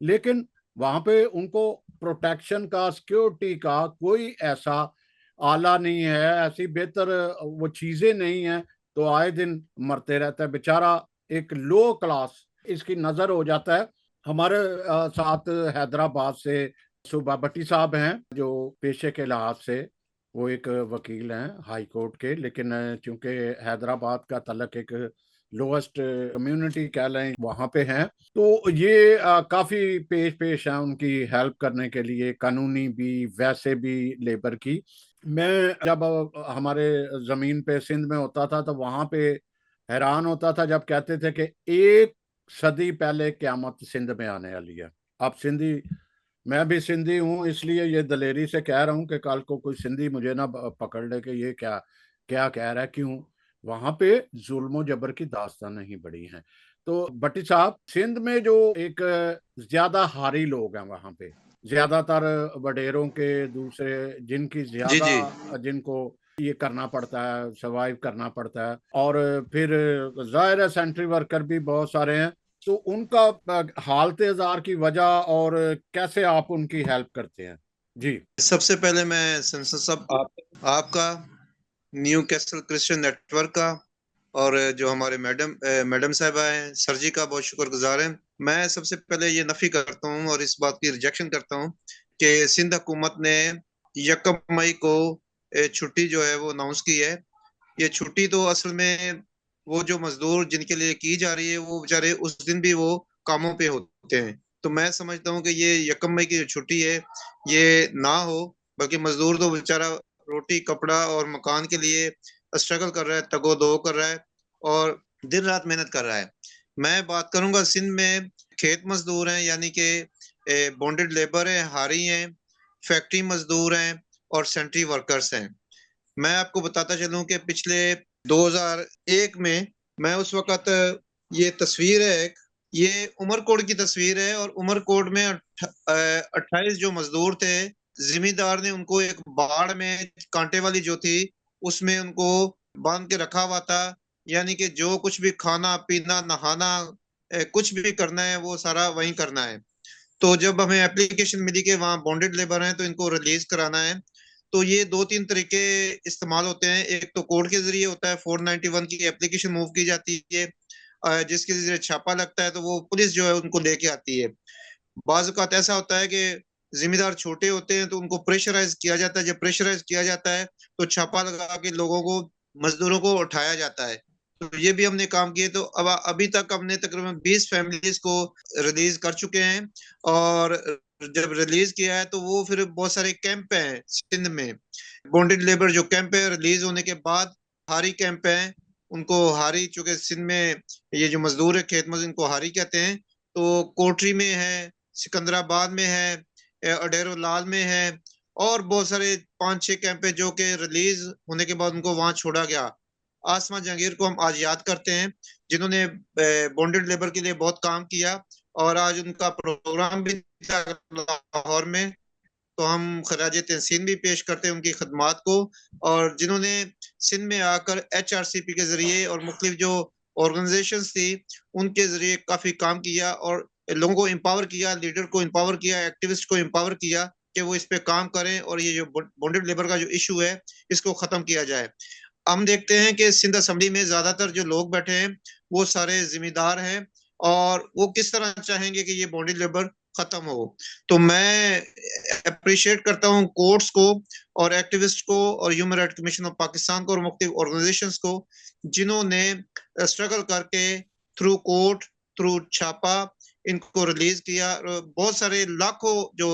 लेकिन वहां पे उनको प्रोटेक्शन का, सिक्योरिटी का कोई ऐसा आला नहीं है, ऐसी बेहतर वो चीजें नहीं है, तो आए दिन मरते रहता है बेचारा। एक लो क्लास इसकी नजर हो जाता है। हमारे साथ हैदराबाद से सुबा भट्टी साहब हैं, जो पेशे के लिहाज से वो एक वकील हैं हाई कोर्ट के, लेकिन चूंकि हैदराबाद का तलक एक लोएस्ट कम्युनिटी कह लें वहां पे हैं, तो ये काफी पेश पेश है उनकी हेल्प करने के लिए, कानूनी भी वैसे भी लेबर की। मैं जब हमारे जमीन पे सिंध में होता था तो वहां पे हैरान होता था जब कहते थे कि 1 सदी पहले क्यामत सिंध में आने वाली है। अब सिंधी, मैं भी सिंधी हूँ, इसलिए ये दलेरी से कह रहा हूँ कि कल को कोई सिंधी मुझे ना पकड़ ले कि ये क्या क्या कह रहा है। क्यों? वहां पे जुल्म जबर की दास्तान नहीं बड़ी हैं। तो भट्टी साहब, सिंध में जो एक ज्यादा हारी लोग हैं वहां पे, ज्यादातर वडेरों के दूसरे, जिनकी जी ज्यादा, जी। जिनको ये करना पड़ता है, सरवाइव करना पड़ता है, और फिर जाहिर है सेंट्री वर्कर भी बहुत सारे हैं। तो उनका हालत जार की वजह और कैसे आप उनकी हेल्प करते हैं? जी। सबसे पहले मैं संसद साहब आपका, न्यू कैसल क्रिश्चियन नेटवर्क का, और जो हमारे मैडम साहबा हैं सर जी का बहुत शुक्रगुजार है। मैं सबसे पहले ये नफी करता हूँ और इस बात की रिजेक्शन करता हूँ कि सिंध हुकूमत ने 1 मई को छुट्टी जो है वो अनाउंस की है। ये छुट्टी तो असल में वो जो मजदूर जिनके लिए की जा रही है वो बेचारे उस दिन भी वो कामों पे होते हैं। तो मैं समझता हूँ कि ये 1 मई की जो छुट्टी है ये ना हो, बल्कि मजदूर तो बेचारा रोटी कपड़ा और मकान के लिए स्ट्रगल कर रहा है, तगो दो कर रहा है और दिन रात मेहनत कर रहा है। मैं बात करूंगा सिंध में खेत मजदूर हैं, यानी कि बॉन्डेड लेबर है, हारी हैं, फैक्ट्री मजदूर हैं और सेंट्री वर्कर्स हैं। मैं आपको बताता चलूं कि पिछले 2001 में, मैं उस वक्त, ये तस्वीर है ये उमरकोट की तस्वीर है, और उमरकोट में 28 जो मजदूर थे, जिम्मेदार ने उनको एक बाड़ में, कांटे वाली जो थी उसमें उनको बांध के रखा हुआ था। यानी कि जो कुछ भी खाना पीना नहाना कुछ भी करना है वो सारा वहीं करना है। तो जब हमें एप्लीकेशन मिली कि वहाँ बॉन्डेड लेबर हैं तो इनको रिलीज कराना है, तो ये 2-3 तरीके इस्तेमाल होते हैं। एक तो कोर्ट के जरिए होता है, 491 की एप्लीकेशन मूव की जाती है, जिसके जरिए छापा लगता है, तो वो पुलिस जो है उनको लेके आती है। बाज औक़ात ऐसा होता है कि जिम्मेदार छोटे होते हैं तो उनको प्रेशराइज किया जाता है। जब प्रेशराइज किया जाता है तो छापा लगा के लोगों को, मजदूरों को उठाया जाता है। तो ये भी हमने काम किए। तो अब अभी तक हमने तकरीबन 20 फैमिलीज को रिलीज कर चुके हैं, और जब रिलीज किया है तो वो फिर बहुत सारे कैंप हैं सिंध में, बॉन्डेड लेबर जो कैंप है रिलीज होने के बाद, हारी कैंप है, उनको हारी, चूंकि सिंध में ये जो मजदूर है खेत मजदूर, इनको हारी कहते हैं। तो कोटरी में है, सिकंदराबाद में है, अडेरो लाल में है, और बहुत सारे 5-6 कैंप है जो कि रिलीज होने के बाद उनको वहां छोड़ा गया। आसमा जहांगीर को हम आज याद करते हैं, जिन्होंने बॉन्डेड लेबर के लिए बहुत काम किया, और आज उनका प्रोग्राम भी था लाहौर में, तो हम खराज तहसीन भी पेश करते हैं उनकी खदमात को। और जिन्होंने सिंध में आकर HRCP के जरिए और मुख्तलिफ जो ऑर्गेनाइजेशंस थी उनके जरिए काफी काम किया, और लोगों को एम्पावर किया, लीडर को एम्पावर किया, एक्टिविस्ट को एम्पावर किया कि वो इस पे काम करें और ये जो बॉन्डेड लेबर का जो इशू है इसको खत्म किया जाए। हम देखते हैं कि सिंध असेंबली में ज्यादातर जो लोग बैठे हैं वो सारे जिम्मेदार हैं, और वो किस तरह चाहेंगे कि ये बॉन्डेड लेबर खत्म हो। तो मैं अप्रिशिएट करता हूँ कोर्ट्स को और एक्टिविस्ट को और human right commission of Pakistan को और मुख्तलिफ ऑर्गेनाइजेशंस को, जिन्होंने स्ट्रगल करके थ्रू कोर्ट, थ्रू छापा इनको रिलीज किया। बहुत सारे लाखों जो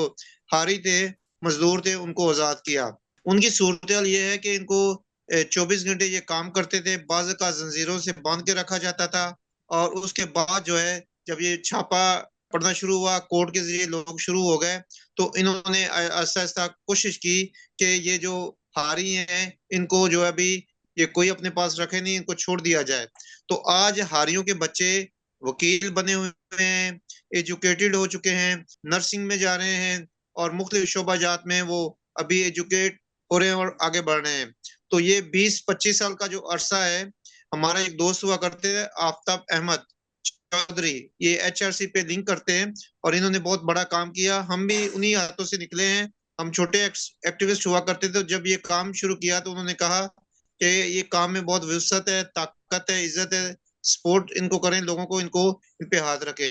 हारी थे, मजदूर थे, उनको आजाद किया। उनकी सूरत ये है कि इनको 24 घंटे ये काम करते थे, बाज़ का जंजीरों से बांध के रखा जाता था, और उसके बाद जो है जब ये छापा पड़ना शुरू हुआ, कोर्ट के जरिए लोग शुरू हो गए, तो इन्होंने आहिस्ता आहिस्ता कोशिश की कि ये जो हारी हैं इनको जो है अभी ये कोई अपने पास रखे नहीं, इनको छोड़ दिया जाए। तो आज हारियों के बच्चे वकील बने हुए हैं, एजुकेटेड हो चुके हैं, नर्सिंग में जा रहे हैं, और मुख्तलिफ शोबाजात में वो अभी एजुकेट हो रहे हैं और आगे बढ़ रहे हैं। तो ये 20-25 साल का जो अरसा है, हमारा एक दोस्त हुआ करते थे आफ्ताब अहमद चौधरी, ये HRC पे लिंक करते हैं, और इन्होंने बहुत बड़ा काम किया। हम भी उन्हीं हाथों से निकले हैं। हम छोटे एक्टिविस्ट हुआ करते थे, तो जब ये काम शुरू किया तो उन्होंने कहा कि ये काम में बहुत विसत है, ताकत है, इज्जत है, सपोर्ट इनको करें, लोगों को, इनको इन पे हाथ रखें।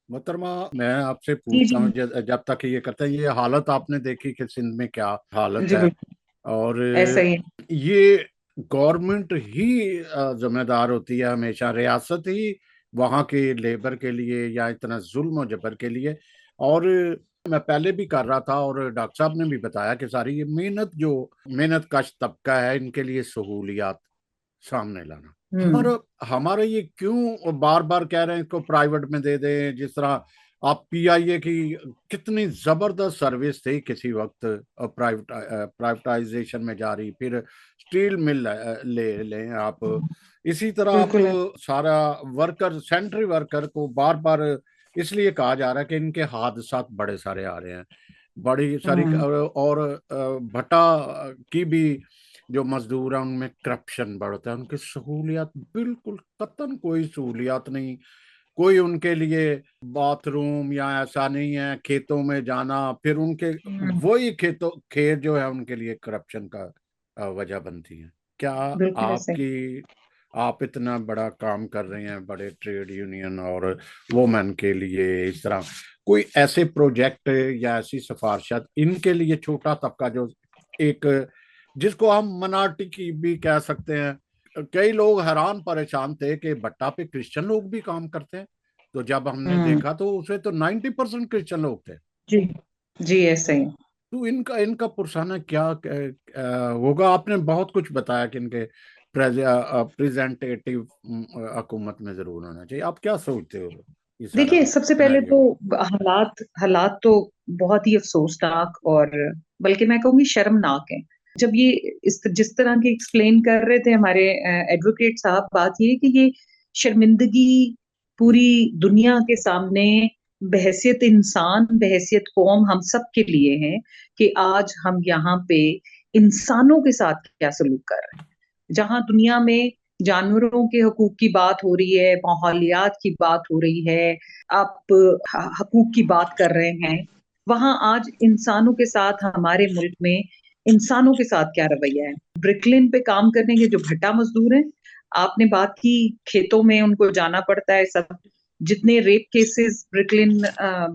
मोहतरमा, मैं आपसे जी पूछता जी हूँ, जब तक ये करते हैं, ये हालत आपने देखी कि सिंध में क्या हालत जी, है, बिल्कुल और ऐसा ही है। ये गवर्नमेंट ही जिम्मेदार होती है हमेशा, रियासत ही वहाँ के लेबर के लिए या इतना जुल्म और जबर के लिए। और मैं पहले भी कर रहा था, और डॉक्टर साहब ने भी बताया कि सारी ये मेहनत कश तबका है, इनके लिए सहूलियात सामने लाना। हम्म हमारा ये क्यों बार बार कह रहे हैं इसको प्राइवेट में दे दें? जिस तरह आप PIA की कितनी जबरदस्त सर्विस थी किसी वक्त, प्राइवेटाइजेशन में जा रही, फिर स्टील मिल ले लें आप, इसी तरह आप बिल्कुल है। सारा वर्कर, सेंट्री वर्कर को बार बार इसलिए कहा जा रहा है कि इनके हादसात बड़े सारे आ रहे हैं, बड़ी सारी, हम्म और भट्टा की भी जो मजदूर हैं उनमें करप्शन बढ़ता है, उनकी सहूलियात बिल्कुल कतन कोई सहूलियात नहीं, कोई उनके लिए बाथरूम या ऐसा नहीं है, खेतों में जाना, फिर उनके वही खेत जो है उनके लिए करप्शन का वजह बनती है। क्या बिल्कुल ऐसे। आप इतना बड़ा काम कर रहे हैं, बड़े ट्रेड यूनियन और वोमेन के लिए, इस तरह कोई ऐसे प्रोजेक्ट या ऐसी सिफारिशात इनके लिए, छोटा तबका जो एक जिसको हम मिनॉरिटी की भी कह सकते हैं, कई लोग हैरान परेशान थे कि भट्टा पे क्रिश्चियन लोग भी काम करते हैं, तो जब हमने देखा तो उसे तो 90% क्रिश्चियन लोग थे। जी जी ऐसे ही। तो इनका इनका पुरसाना क्या होगा? आपने बहुत कुछ बताया कि इनके प्रेजेंटेटिव हुकूमत में जरूर होना चाहिए। आप क्या सोचते हो इस सारा देखिए, सबसे पहले तो सिनेरियो? हालात हालात तो बहुत ही अफसोसनाक और बल्कि मैं कहूंगी शर्मनाक है। जब ये जिस तरह की एक्सप्लेन कर रहे थे हमारे एडवोकेट साहब, बात ये है कि ये शर्मिंदगी पूरी दुनिया के सामने बहैसियत इंसान, बहैसियत कौम हम सब के लिए है कि आज हम यहाँ पे इंसानों के साथ क्या सलूक कर रहे हैं। जहां दुनिया में जानवरों के हकूक की बात हो रही है, माहौलियात की बात हो रही है, आप हकूक की बात कर रहे हैं, वहां आज इंसानों के साथ हमारे मुल्क में इंसानों के साथ क्या रवैया है। ब्रिकलिन पे काम करने के जो भट्टा मजदूर हैं, आपने बात की खेतों में उनको जाना पड़ता है, सब जितने रेप केसेस ब्रिकलिन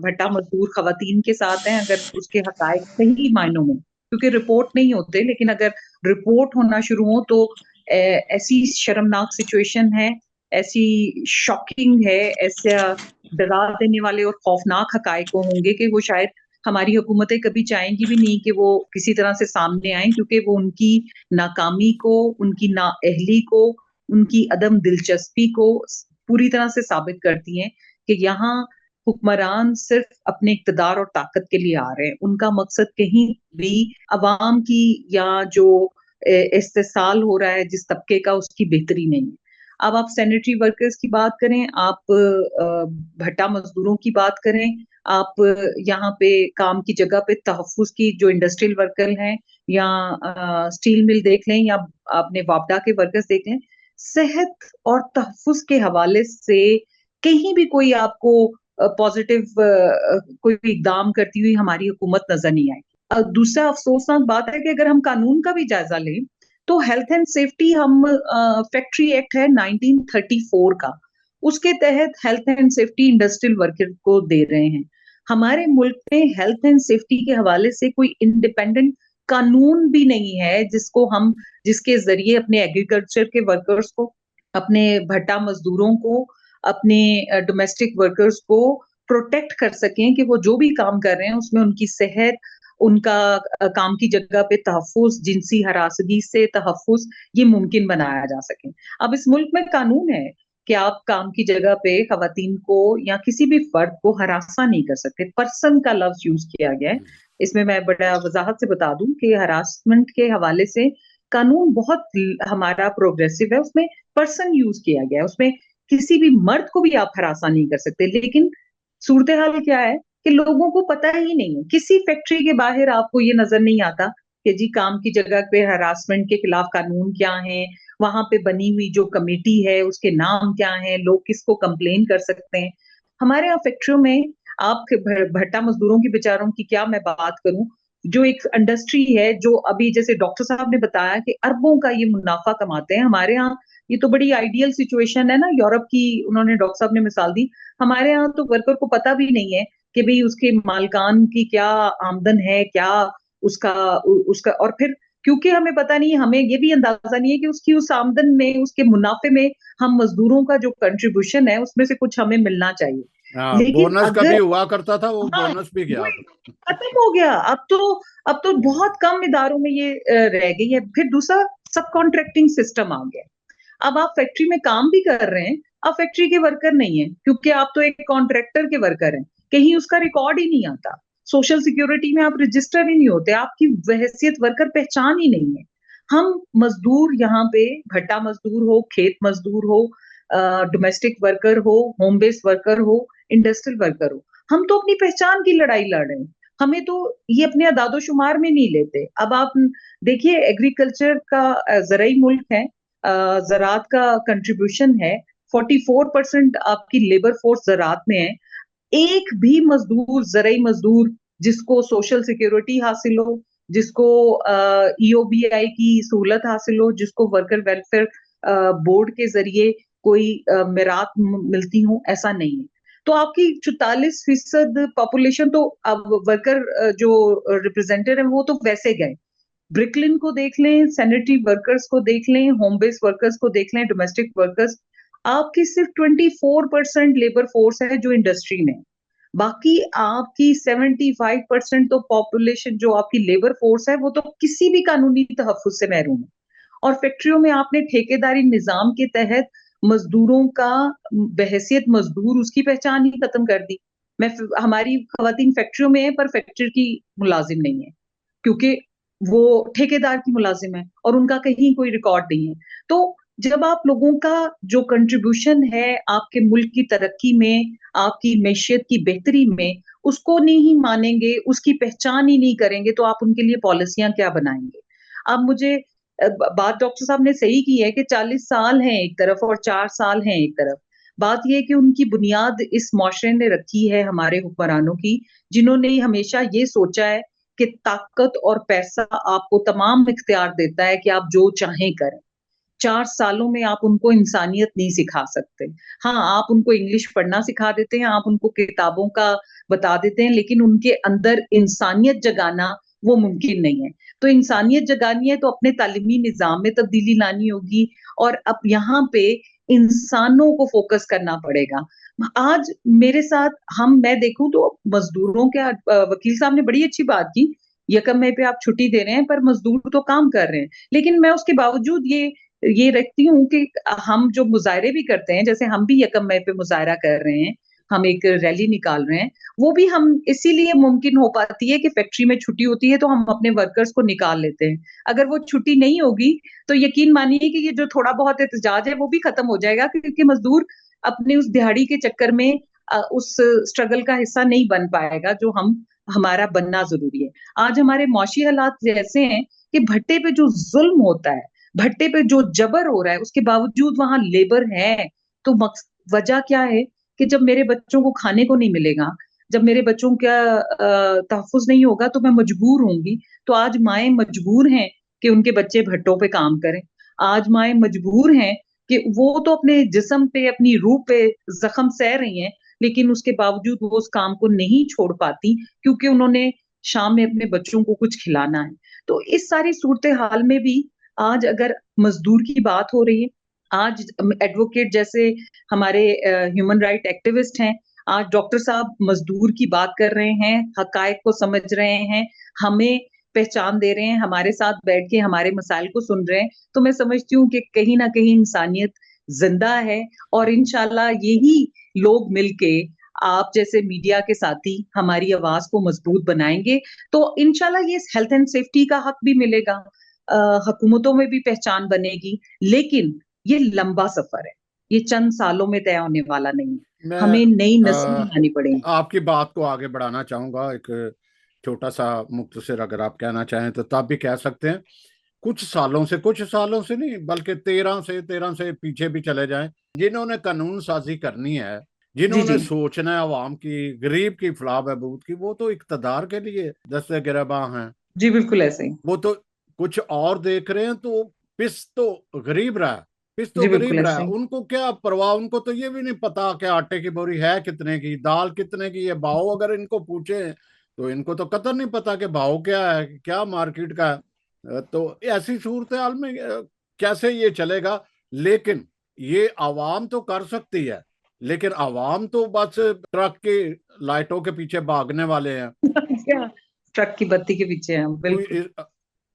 भट्टा मजदूर खवातीन के साथ हैं, अगर उसके हकायक सही मायनों में, क्योंकि रिपोर्ट नहीं होते, लेकिन अगर रिपोर्ट होना शुरू हो तो ऐसी शर्मनाक सिचुएशन है, ऐसी शॉकिंग है, ऐसा डरा देने वाले और खौफनाक हकायक होंगे कि वो शायद हमारी हुकूमतें कभी चाहेंगी भी नहीं कि वो किसी तरह से सामने आए, क्योंकि वो उनकी नाकामी को, उनकी नाअहली को, उनकी अदम दिलचस्पी को पूरी तरह से साबित करती हैं कि यहाँ हुक्मरान सिर्फ अपने इक्तदार और ताकत के लिए आ रहे हैं। उनका मकसद कहीं भी अवाम की या जो इस्तेसाल हो रहा है जिस तबके का, उसकी बेहतरी नहीं है। अब आप सैनिटरी वर्कर्स की बात करें, आप भट्टा मजदूरों की बात करें, आप यहाँ पे काम की जगह पे तहफ्फुज की जो इंडस्ट्रियल वर्कर हैं, या स्टील मिल देख लें, या आपने वापडा के वर्कर्स देख लें, सेहत और तहफ्फुज के हवाले से कहीं भी कोई आपको पॉजिटिव कोई भी इकदाम करती हुई हमारी हुकूमत नजर नहीं आई। दूसरा अफसोसनाक बात है कि अगर हम कानून का भी जायजा लें तो हेल्थ एंड सेफ्टी, हम फैक्ट्री एक्ट है 1934 का, उसके तहत health and safety industrial worker को दे रहे हैं। हमारे मुल्क में हेल्थ एंड सेफ्टी के हवाले से कोई इंडिपेंडेंट कानून भी नहीं है जिसके जरिए अपने एग्रीकल्चर के वर्कर्स को, अपने भट्टा मजदूरों को, अपने डोमेस्टिक वर्कर्स को प्रोटेक्ट कर सकें कि वो जो भी काम कर रहे हैं उसमें उनकी सेहत, उनका काम की जगह पे तहफ्फुज, जिनसी हरासगी से तहफ्फुज, ये मुमकिन बनाया जा सके। अब इस मुल्क में कानून है कि आप काम की जगह पे खवातीन को या किसी भी फर्द को हरासा नहीं कर सकते। पर्सन का लफ्ज यूज किया गया है। इसमें मैं बड़ा वजाहत से बता दूं कि हरासमेंट के हवाले से कानून बहुत हमारा प्रोग्रेसिव है, उसमें पर्सन यूज किया गया है, उसमें किसी भी मर्द को भी आप हरासा नहीं कर सकते। लेकिन सूरत हाल क्या है कि लोगों को पता ही नहीं है, किसी फैक्ट्री के बाहर आपको ये नजर नहीं आता कि जी काम की जगह पे हरासमेंट के खिलाफ कानून क्या है, वहां पे बनी हुई जो कमेटी है उसके नाम क्या है, लोग किसको कंप्लेन कर सकते हैं। हमारे यहाँ फैक्ट्रियों में आप भट्टा मजदूरों की, बेचारों की क्या मैं बात करूं, जो एक इंडस्ट्री है जो अभी जैसे डॉक्टर साहब ने बताया कि अरबों का ये मुनाफा कमाते हैं। हमारे यहाँ ये तो बड़ी आइडियल सिचुएशन है ना, यूरोप की उन्होंने डॉक्टर साहब ने मिसाल दी। हमारे यहाँ तो वर्कर को पता भी नहीं है कि भाई उसके मालकान की क्या आमदन है, क्या उसका उसका और फिर क्योंकि हमें पता नहीं है, हमें ये भी अंदाजा नहीं है कि उसकी उस आमदन में, उसके मुनाफे में हम मजदूरों का जो कंट्रीब्यूशन है उसमें से कुछ हमें मिलना चाहिए। लेकिन बोनस अगर कभी हुआ करता था, वो हाँ, बोनस भी गया। खत्म हो गया। अब तो बहुत कम इदारों में ये रह गई है। फिर दूसरा, सब कॉन्ट्रैक्टिंग सिस्टम आ गया। अब आप फैक्ट्री में काम भी कर रहे हैं, आप फैक्ट्री के वर्कर नहीं है, क्योंकि आप तो एक कॉन्ट्रैक्टर के वर्कर हैं, कहीं उसका रिकॉर्ड ही नहीं आता, सोशल सिक्योरिटी में आप रजिस्टर ही नहीं होते, आपकी वहैसियत वर्कर पहचान ही नहीं है। हम मजदूर यहाँ पे, भट्टा मजदूर हो, खेत मजदूर हो, डोमेस्टिक वर्कर हो, होम बेस्ड वर्कर हो, इंडस्ट्रियल वर्कर हो, हम तो अपनी पहचान की लड़ाई लड़ रहे हैं। हमें तो ये अपने अदादोशुमार में नहीं लेते। अब आप देखिए, एग्रीकल्चर का ज़राई मुल्क है, ज़राअत का कंट्रीब्यूशन है 44% आपकी लेबर फोर्स ज़राअत में है। एक भी मजदूर, ज़रई मजदूर जिसको सोशल सिक्योरिटी हासिल हो, जिसको ईओबीआई की सहूलत हासिल हो, जिसको वर्कर वेलफेयर बोर्ड के जरिए कोई मिरात मिलती हो, ऐसा नहीं है। तो आपकी 44% पॉपुलेशन तो अब वर्कर जो रिप्रेजेंटेटिव है वो तो वैसे गए। ब्रिकलिन को देख लें, सैनिटरी वर्कर्स को देख लें, होम बेस्ड वर्कर्स को देख लें, डोमेस्टिक वर्कर्स, आपकी सिर्फ 24% लेबर फोर्स है जो इंडस्ट्री में। बाकी आपकी 75% तो पॉपुलेशन जो आपकी लेबर फोर्स है वो तो किसी भी कानूनी तहफ्फुज से महरूम है। और फैक्ट्रियों में आपने ठेकेदारी निजाम के तहत मजदूरों का बहैसियत मजदूर उसकी पहचान ही खत्म कर दी। हमारी खवातीन फैक्ट्रियों में है पर फैक्ट्री की मुलाजिम नहीं है, क्योंकि वो ठेकेदार की मुलाजिम है और उनका कहीं कोई रिकॉर्ड नहीं है। तो जब आप लोगों का जो कंट्रीब्यूशन है आपके मुल्क की तरक्की में, आपकी मैशियत की बेहतरी में, उसको नहीं मानेंगे, उसकी पहचान ही नहीं करेंगे, तो आप उनके लिए पॉलिसियां क्या बनाएंगे? अब मुझे बात डॉक्टर साहब ने सही की है कि 40 साल हैं एक तरफ और 4 साल हैं एक तरफ। बात यह है कि उनकी बुनियाद इस मुआशरे ने रखी है, हमारे हुक्मरानों की, जिन्होंने हमेशा ये सोचा है कि ताकत और पैसा आपको तमाम इख्तियार देता है कि आप जो चाहें करें। 4 सालों में आप उनको इंसानियत नहीं सिखा सकते। हाँ, आप उनको इंग्लिश पढ़ना सिखा देते हैं, आप उनको किताबों का बता देते हैं, लेकिन उनके अंदर इंसानियत जगाना वो मुमकिन नहीं है। तो इंसानियत जगानी है तो अपने तालीमी निज़ाम में तब्दीली लानी होगी और अब यहाँ पे इंसानों को फोकस करना पड़ेगा। आज मेरे साथ मैं देखूं तो मजदूरों के वकील साहब ने बड़ी अच्छी बात की, यकम मई पे आप छुट्टी दे रहे हैं पर मजदूर तो काम कर रहे हैं। लेकिन मैं उसके बावजूद ये रखती हूँ कि हम जो मुजाहरे भी करते हैं, जैसे हम भी यकम मई पे मुजाहरा कर रहे हैं, हम एक रैली निकाल रहे हैं, वो भी हम इसीलिए मुमकिन हो पाती है कि फैक्ट्री में छुट्टी होती है तो हम अपने वर्कर्स को निकाल लेते हैं। अगर वो छुट्टी नहीं होगी तो यकीन मानिए कि ये जो थोड़ा बहुत एहतजाज है वो भी खत्म हो जाएगा, क्योंकि मजदूर अपने उस दिहाड़ी के चक्कर में उस स्ट्रगल का हिस्सा नहीं बन पाएगा जो हमारा बनना जरूरी है। आज हमारे मौशी हालात ऐसे हैं कि भट्टे पे जो जुल्म होता है, भट्टे पे जो जबर हो रहा है, उसके बावजूद वहां लेबर है। तो वजह क्या है कि जब मेरे बच्चों को खाने को नहीं मिलेगा, जब मेरे बच्चों का तहफ्फुज नहीं होगा तो मैं मजबूर होंगी। तो आज माएँ मजबूर हैं कि उनके बच्चे भट्टों पे काम करें। आज माएँ मजबूर हैं कि वो तो अपने जिस्म पे, अपनी रूह पे जख्म सह रही हैं, लेकिन उसके बावजूद वो उस काम को नहीं छोड़ पाती, क्योंकि उन्होंने शाम में अपने बच्चों को कुछ खिलाना है। तो इस सारी सूरत हाल में भी आज अगर मजदूर की बात हो रही है, आज एडवोकेट जैसे हमारे ह्यूमन राइट एक्टिविस्ट हैं, आज डॉक्टर साहब मजदूर की बात कर रहे हैं, हकायक को समझ रहे हैं, हमें पहचान दे रहे हैं, हमारे साथ बैठ के हमारे मसाइल को सुन रहे हैं। तो मैं समझती हूँ कि कहीं ना कहीं इंसानियत जिंदा है और इंशाल्लाह यही लोग मिलके, आप जैसे मीडिया के साथी हमारी आवाज को मजबूत बनाएंगे तो इंशाल्लाह ये हेल्थ एंड सेफ्टी का हक भी मिलेगा, हुकूमतों में भी पहचान बनेगी। लेकिन ये लंबा सफर है, ये चंद सालों में तय होने वाला नहीं है। मैं हमें नई नस्ल लानी पड़ेगी। आपकी बात को आगे बढ़ाना चाहूंगा। एक छोटा सा मुख्तसर अगर आप कहना चाहें तो तब भी कह सकते हैं। कुछ सालों से नहीं बल्कि 13 से पीछे भी चले जाएं, जिन्होंने कानून साजी करनी है, जी जिन्होंने जी सोचना है अवाम की, गरीब की फलाह बहबूद की, वो तो इक्तदार के लिए दस्ते गिरबां हैं। जी, बिल्कुल ऐसे ही। वो तो कुछ और देख रहे हैं। तो पिस तो गरीब रहा, पिस तो जी, बिल्कुल गरीब रहा, ऐसे ही। उनको क्या परवाह। उनको तो ये भी नहीं पता कि आटे की बोरी है कितने की, दाल कितने की, ये भाव अगर इनको पूछे तो इनको तो कतई नहीं पता कि भाव क्या है, क्या मार्केट का है। तो ऐसी सूरत हाल में कैसे ये चलेगा। लेकिन ये आवाम तो कर सकती है, लेकिन आवाम तो बस ट्रक की लाइटों के पीछे भागने वाले हैं। क्या ट्रक की बत्ती के पीछे हम, बिल्कुल।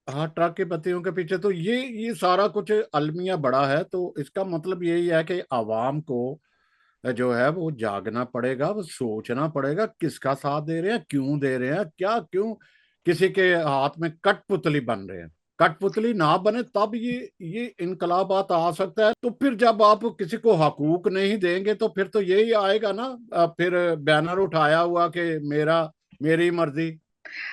हाँ, ट्रक की बत्तियों के पीछे। तो ये सारा कुछ अलमिया बड़ा है। तो इसका मतलब यही है कि आवाम को जो है वो जागना पड़ेगा, वो सोचना पड़ेगा किसका साथ दे रहे हैं, क्यों दे रहे हैं, क्या क्यों किसी के हाथ में कठपुतली बन रहे हैं। कठपुतली ना बने तब ये इनकलाबात आ सकता है। तो फिर जब आप किसी को हकूक नहीं देंगे तो फिर तो यही आएगा ना, फिर बैनर उठाया हुआ कि मेरी मर्जी।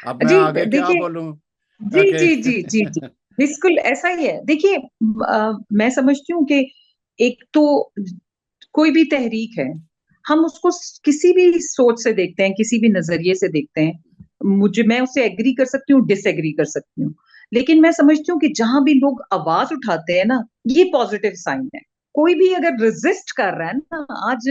अब मैं जी आगे क्या देखिए, बोलूं जी कि जी जी जी जी, बिल्कुल ऐसा ही है। देखिए, मैं समझती हूँ कि एक तो कोई भी तहरीक है, हम उसको किसी भी सोच से देखते हैं, किसी भी नजरिए से देखते हैं। मैं उससे एग्री कर सकती हूँ, डिसएग्री कर सकती हूँ, लेकिन मैं समझती हूँ कि जहां भी लोग आवाज उठाते हैं ना, ये पॉजिटिव साइन है। कोई भी अगर रेजिस्ट कर रहा है ना, आज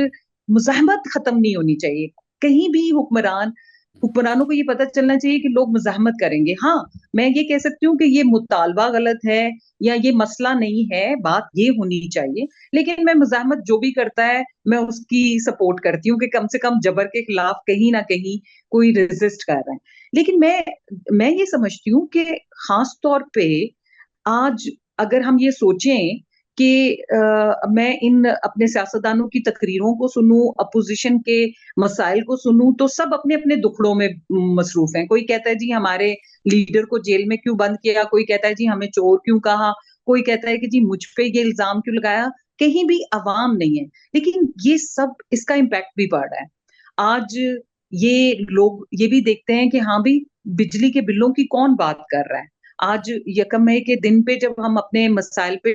मुजाहमत खत्म नहीं होनी चाहिए। कहीं भी हुक्मरानों को ये पता चलना चाहिए कि लोग मुजाहमत करेंगे। हाँ, मैं ये कह सकती हूँ कि ये मुतालबा गलत है या ये मसला नहीं है, बात ये होनी चाहिए। लेकिन मैं मुजाहमत जो भी करता है, मैं उसकी सपोर्ट करती हूँ कि कम से कम जबर के खिलाफ कहीं ना कहीं कोई रेजिस्ट कर रहा है। लेकिन मैं ये समझती हूँ कि खास तौर पे आज अगर हम ये सोचें कि मैं इन अपने सियासतदानों की तकरीरों को सुनूं, अपोजिशन के मसाइल को सुनूं, तो सब अपने अपने दुखड़ों में मसरूफ हैं। कोई कहता है जी हमारे लीडर को जेल में क्यों बंद किया, कोई कहता है जी हमें चोर क्यों कहा, कोई कहता है कि जी मुझ पे ये इल्जाम क्यों लगाया। कहीं भी अवाम नहीं है, लेकिन ये सब इसका इम्पैक्ट भी पड़ रहा है। आज ये लोग ये भी देखते हैं कि हाँ भी, बिजली के बिलों की कौन बात कर रहा है। आज यकम मई के दिन पे जब हम अपने मसाइल पे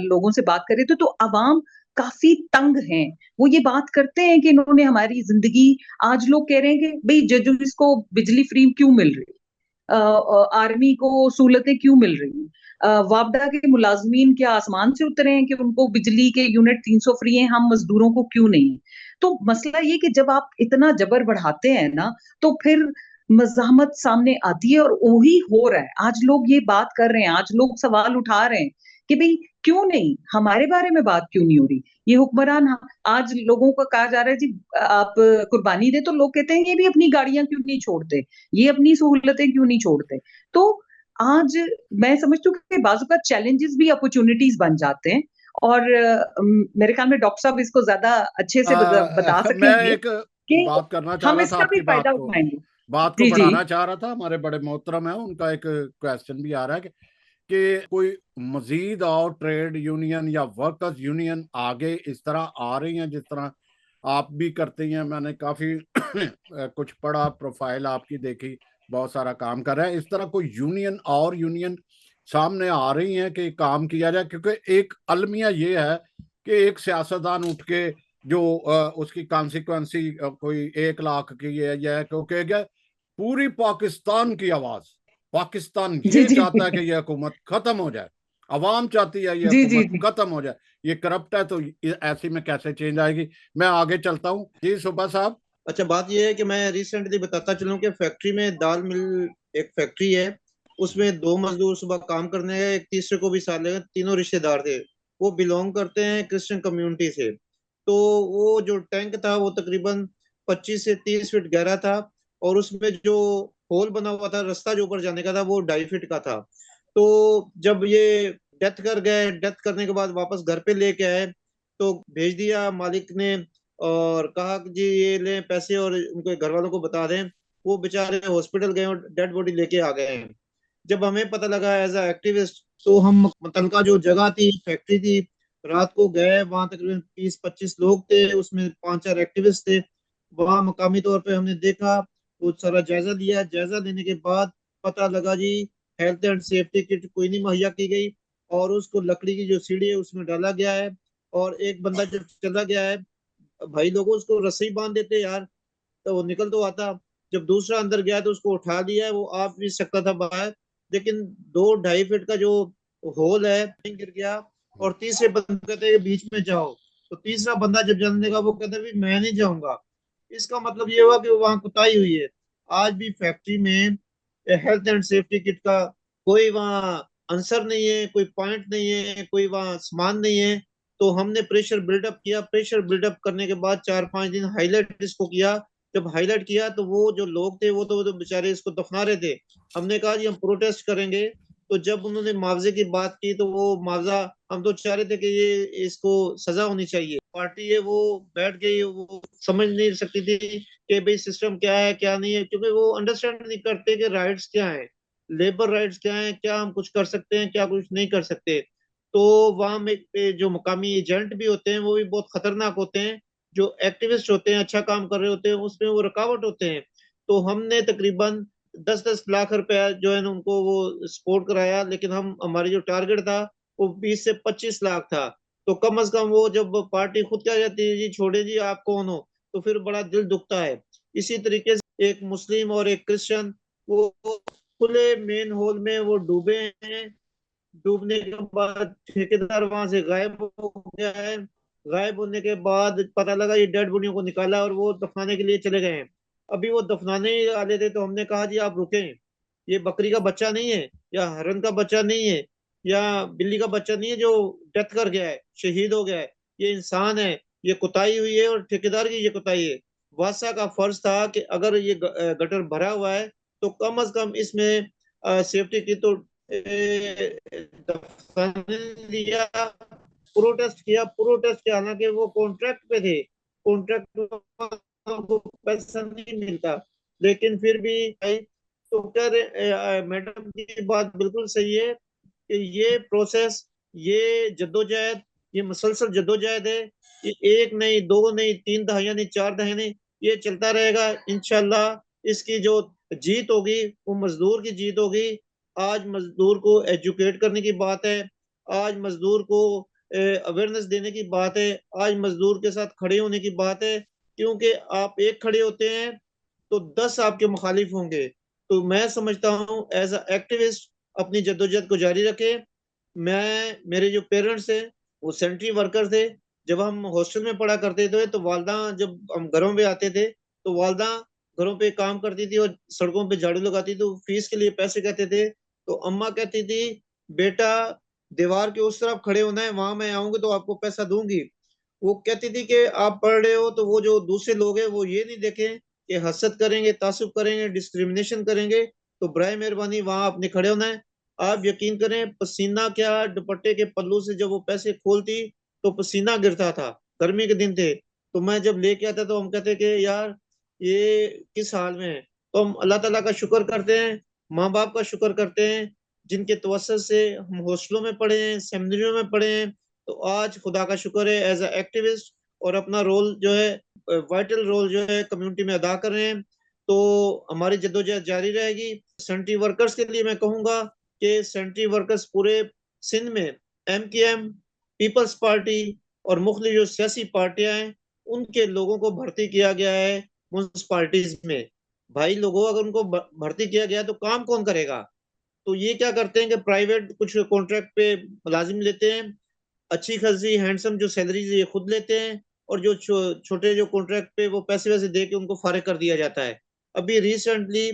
लोगों से बात करें तो अवाम काफी तंग हैं। वो ये बात करते हैं कि इन्होंने हमारी जिंदगी, आज लोग कह रहे हैं कि भाई जजेस को बिजली फ्री क्यों मिल रही, आर्मी को सहूलतें क्यों मिल रही, वापडा के मुलाजमीन क्या आसमान से उतरे हैं कि उनको बिजली के यूनिट 300 फ्री हैं, हम मजदूरों को क्यों नहीं। तो मसला ये कि जब आप इतना जबर बढ़ाते हैं ना, तो फिर मज़ाहमत सामने आती है, और वही हो रहा है। आज लोग ये बात कर रहे हैं, आज लोग सवाल उठा रहे हैं कि भाई क्यों नहीं, हमारे बारे में बात क्यों नहीं हो रही। ये हुक्मरान, आज लोगों को कहा जा रहा है जी आप कुर्बानी दे, तो लोग कहते हैं ये भी अपनी गाड़ियां क्यों नहीं छोड़ते, ये अपनी सहूलतें क्यों नहीं छोड़ते। तो आज मैं समझती हूँ कि बाजू का चैलेंजेस भी अपॉर्चुनिटीज बन जाते हैं। और मेरे ख्याल में डॉक्टर साहब इसको ज्यादा अच्छे से बता मैं सकेंगे एक कि बात करना चाह हम रहा था इसका भी आपकी फायदा उठाएंगे। बात को जी जी बढ़ाना चाह रहा था। हमारे बड़े मोहतरम है, उनका एक क्वेश्चन भी आ रहा है कि कोई मजीद और ट्रेड यूनियन या वर्कर्स यूनियन आगे इस तरह आ रही हैं जिस तरह आप भी करते हैं। मैंने काफी कुछ पढ़ा, प्रोफाइल आपकी देखी, बहुत सारा काम कर रहा है। इस तरह कोई यूनियन सामने आ रही हैं कि काम किया जाए, क्योंकि एक अलमिया ये है कि एक सियासतदान उठ के जो उसकी कॉन्सिक्वेंसी कोई 1 लाख की है या क्योंकि पूरी पाकिस्तान की आवाज, पाकिस्तान जी ये जी चाहता है कि यह हुकूमत खत्म हो जाए, अवाम चाहती है ये जी जी हुकूमत जी खत्म हो जाए, ये करप्ट है, तो ऐसी में कैसे चेंज आएगी। मैं आगे चलता हूँ जी, सुबह साहब। अच्छा, बात यह है कि मैं रिसेंटली बताता चलूं कि फैक्ट्री में दाल मिल, एक फैक्ट्री है, उसमें 2 मजदूर सुबह काम करने गए, एक तीसरे को भी साथ ले गए, तीनों रिश्तेदार थे। वो बिलोंग करते हैं क्रिश्चियन कम्युनिटी से। तो वो जो टैंक था वो तकरीबन 25 से 30 फीट गहरा था, और उसमें जो होल बना हुआ था, रास्ता जो ऊपर जाने का था, वो 2.5 फीट का था। तो जब ये डेथ कर गए, डेथ करने के बाद वापस घर पे लेके आए, तो भेज दिया मालिक ने, और कहा कि जी ये लें पैसे और उनके घर वालों को बता दें। वो बेचारे हॉस्पिटल गए और डेड बॉडी लेके आ गए हैं। जब हमें पता लगा एज अ एक्टिविस्ट, तो हम मुतलका जो जगह थी, फैक्ट्री थी, रात को गए। वहां तकरीबन 20-25 लोग थे, उसमें 5-4 एक्टिविस्ट थे। वहां मकामी तौर पे हमने देखा, वो सारा जायजा लिया। जायजा लेने के बाद पता लगा जी हेल्थ एंड सेफ्टी किट कोई नहीं मुहैया की गई, और उसको लकड़ी की जो सीढ़ी है उसमें डाला गया है। और एक बंदा जब चला गया है, भाई लोगों उसको रस्सी बांध देते यार, तो वो निकल तो आता। जब दूसरा अंदर गया तो उसको उठा लिया है, वो आ भी सकता था बाहर, लेकिन 2-2.5 फीट का जो होल है गिर गया। और तीसरे बंदे कहते हैं बीच में जाओ, तो तीसरा बंदा जब जाने का वो कहता है मैं नहीं जाऊंगा। इसका मतलब ये हुआ कि वहां कुताही हुई है। आज भी फैक्ट्री में हेल्थ एंड सेफ्टी किट का कोई वहाँ आंसर नहीं है, कोई पॉइंट नहीं है, कोई वहाँ सामान नहीं है। तो हमने प्रेशर बिल्डअप किया। प्रेशर बिल्डअप करने के बाद 4-5 दिन हाईलाइट इसको किया। जब हाईलाइट किया तो वो जो लोग थे वो तो बेचारे इसको दफना रहे थे। हमने कहा जी हम प्रोटेस्ट करेंगे। तो जब उन्होंने मुआवजे की बात की तो वो मुआवजा, हम तो चाह रहे थे कि ये इसको सजा होनी चाहिए। पार्टी है वो बैठ गई, वो समझ नहीं सकती थी कि भाई सिस्टम क्या है क्या नहीं है, क्योंकि वो अंडरस्टैंड नहीं करते कि राइट्स क्या है, लेबर राइट्स क्या है, क्या हम कुछ कर सकते हैं क्या कुछ नहीं कर सकते। तो वहां में जो मुकामी एजेंट भी होते हैं वो भी बहुत खतरनाक होते हैं। जो एक्टिविस्ट होते हैं, अच्छा काम कर रहे होते हैं, उसमें वो रुकावट होते हैं। तो हमने तकरीबन 10-10 लाख रुपया जो है ना उनको वो सपोर्ट कराया, लेकिन हम हमारी जो टारगेट था वो 20 से 25 लाख था। तो कम से कम वो जब पार्टी खुद क्या जाती है जी छोड़े जी आप कौन हो, तो फिर बड़ा दिल दुखता है। इसी तरीके से एक मुस्लिम और एक क्रिश्चियन वो खुले मेन हॉल में वो डूबे हैं। डूबने के बाद ठेकेदार वहां से गायब हो गया है। गायब होने के बाद पता लगा ये डेड बॉडियों को निकाला और वो दफनाने के लिए चले गए हैं। अभी वो दफनाने ही वाले थे तो हमने कहा जी आप रुकें, ये बकरी का बच्चा नहीं है या हरन का बच्चा नहीं है या बिल्ली का बच्चा नहीं है जो डेथ कर गया है, शहीद हो गया है। ये इंसान है, ये कुताई हुई है और ठेकेदार की ये कुताई है। वासा का फर्ज था कि अगर ये गटर भरा हुआ है तो कम से कम इसमें सेफ्टी की तो दफन लिया, प्रोटेस्ट किया, प्रोटेस्ट किया, हालांकि वो कॉन्ट्रैक्ट पे थे, कॉन्ट्रैक्ट को पैसा नहीं मिलता, लेकिन फिर भी तो कह रहे मैडम की बात बिल्कुल सही है कि ये प्रोसेस, ये जद्दोजहद, ये मुसलसल जद्दोजहद है। ये एक नहीं, दो नहीं, 3 दहाइयां नहीं, 4 दहाइयां नहीं, ये चलता रहेगा इंशाल्लाह। इसकी जो जीत होगी वो मजदूर की जीत होगी। आज मजदूर को एजुकेट करने की बात है, आज मजदूर को अवेयरनेस देने की बात है, आज मजदूर के साथ खड़े होने की बात है, क्योंकि आप एक खड़े होते हैं तो 10 आपके मुखालिफ होंगे। तो मैं समझता हूँ एज अ एक्टिविस्ट अपनी जद्दोजहद को जारी रखे। मेरे जो पेरेंट्स थे वो सेंट्री वर्कर थे। जब हम हॉस्टल में पढ़ा करते थे तो वालदा जब हम घरों पे आते थे तो वालदा घरों पे काम करती थी और सड़कों पे झाड़ू लगाती थी, तो फीस के लिए पैसे कहते थे तो अम्मा कहती थी बेटा दीवार के उस तरफ खड़े होना है, वहां मैं आऊंगी तो आपको पैसा दूंगी। वो कहती थी कि आप पढ़ रहे हो तो वो जो दूसरे लोग हैं वो ये नहीं देखें कि हसद करेंगे, तासुब करेंगे, डिस्क्रिमिनेशन करेंगे, तो बराए मेहरबानी वहां आपने खड़े होना है। आप यकीन करें पसीना क्या दुपट्टे के पल्लू से जब वो पैसे खोलती तो पसीना गिरता था, गर्मी के दिन थे। तो मैं जब लेके आता तो हम कहते कि यार ये किस हाल में है। तो हम अल्लाह ताला का शुक्र करते हैं, माँ बाप का शुक्र करते हैं जिनके तवस्सुत से हम हॉस्टलों में पढ़े हैं, सेमिनरियों में पढ़े हैं। तो आज खुदा का शुक्र है एज अ एक्टिविस्ट और अपना रोल जो है वाइटल रोल जो है कम्युनिटी में अदा कर रहे हैं। तो हमारी जद्दोजहद जारी रहेगी। सेंट्री वर्कर्स के लिए मैं कहूंगा कि सेंट्री वर्कर्स पूरे सिंध में MKM, पीपल्स पार्टी और मुख्तलिफ जो सियासी पार्टियां हैं उनके लोगों को भर्ती किया गया है म्यूनसिपालिटीज में। भाई लोगों अगर उनको भर्ती किया गया तो काम कौन करेगा। तो ये क्या करते हैं कि प्राइवेट कुछ कॉन्ट्रैक्ट पे मुलाजिम लेते हैं, अच्छी खासी हैंडसम जो सैलरीज ये खुद लेते हैं और जो छोटे जो कॉन्ट्रैक्ट पे वो पैसे वैसे दे के उनको फारिग कर दिया जाता है। अभी रिसेंटली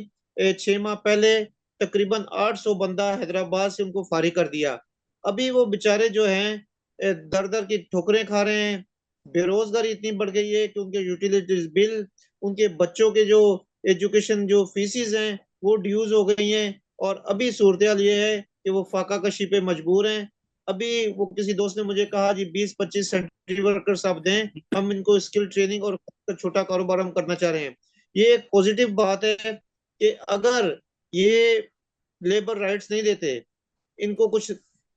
6 माह पहले तकरीबन 800 बंदा हैदराबाद से उनको फारिग कर दिया। अभी वो बेचारे जो हैं दर दर की ठोकरें खा रहे हैं। बेरोजगारी इतनी बढ़ गई है कि उनके यूटिलिटीज बिल, उनके बच्चों के जो एजुकेशन जो फीसिस हैं वो ड्यूज हो गई हैं। और अभी सूरत हाल ये है कि वो फाका कशी पे मजबूर हैं। अभी वो किसी दोस्त ने मुझे कहा जी 20-25 सेंट्री वर्कर्स आप दें, हम इनको स्किल ट्रेनिंग और छोटा कारोबार हम करना चाह रहे हैं। ये एक पॉजिटिव बात है कि अगर ये लेबर राइट्स नहीं देते, इनको कुछ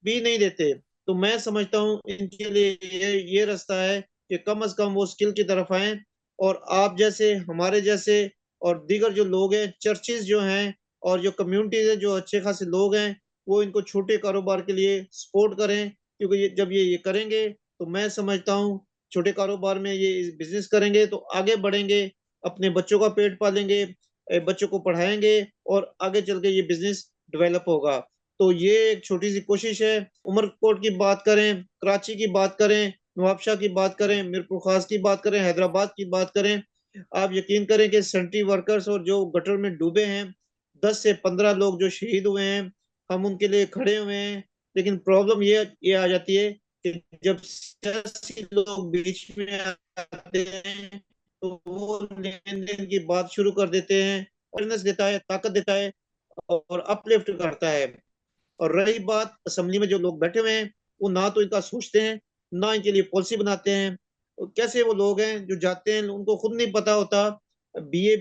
भी नहीं देते, तो मैं समझता हूँ इनके लिए ये रास्ता है कि कम से कम वो स्किल की तरफ आए। और आप जैसे, हमारे जैसे और दीगर जो लोग हैं, चर्चेज जो हैं और जो कम्युनिटीज है, जो अच्छे खासे लोग हैं, वो इनको छोटे कारोबार के लिए सपोर्ट करें। क्योंकि जब ये करेंगे तो मैं समझता हूँ छोटे कारोबार में ये बिजनेस करेंगे तो आगे बढ़ेंगे, अपने बच्चों का पेट पालेंगे, बच्चों को पढ़ाएंगे और आगे चल के ये बिजनेस डेवलप होगा। तो ये एक छोटी सी कोशिश है। उमरकोट की बात करें, कराची की बात करें, नवाबशाह की बात करें, मीरपुर खास की बात करें, हैदराबाद की बात करें, आप यकीन करें कि सेंट्री वर्कर्स और जो गटर में डूबे हैं 10 से 15 लोग जो शहीद हुए हैं, हम उनके लिए खड़े हुए हैं। लेकिन प्रॉब्लम ये आ जाती है कि जब सियासी लोग बीच में आते हैं तो वो लेन देन की बात शुरू कर देते हैं, अवेयरनेस देता है, ताकत देता है और अपलिफ्ट करता है। और रही बात असेंबली में जो लोग बैठे हुए हैं, वो ना तो इनका सोचते हैं ना इनके लिए पॉलिसी बनाते हैं। तो कैसे वो लोग हैं जो जाते हैं, उनको खुद नहीं पता होता, BA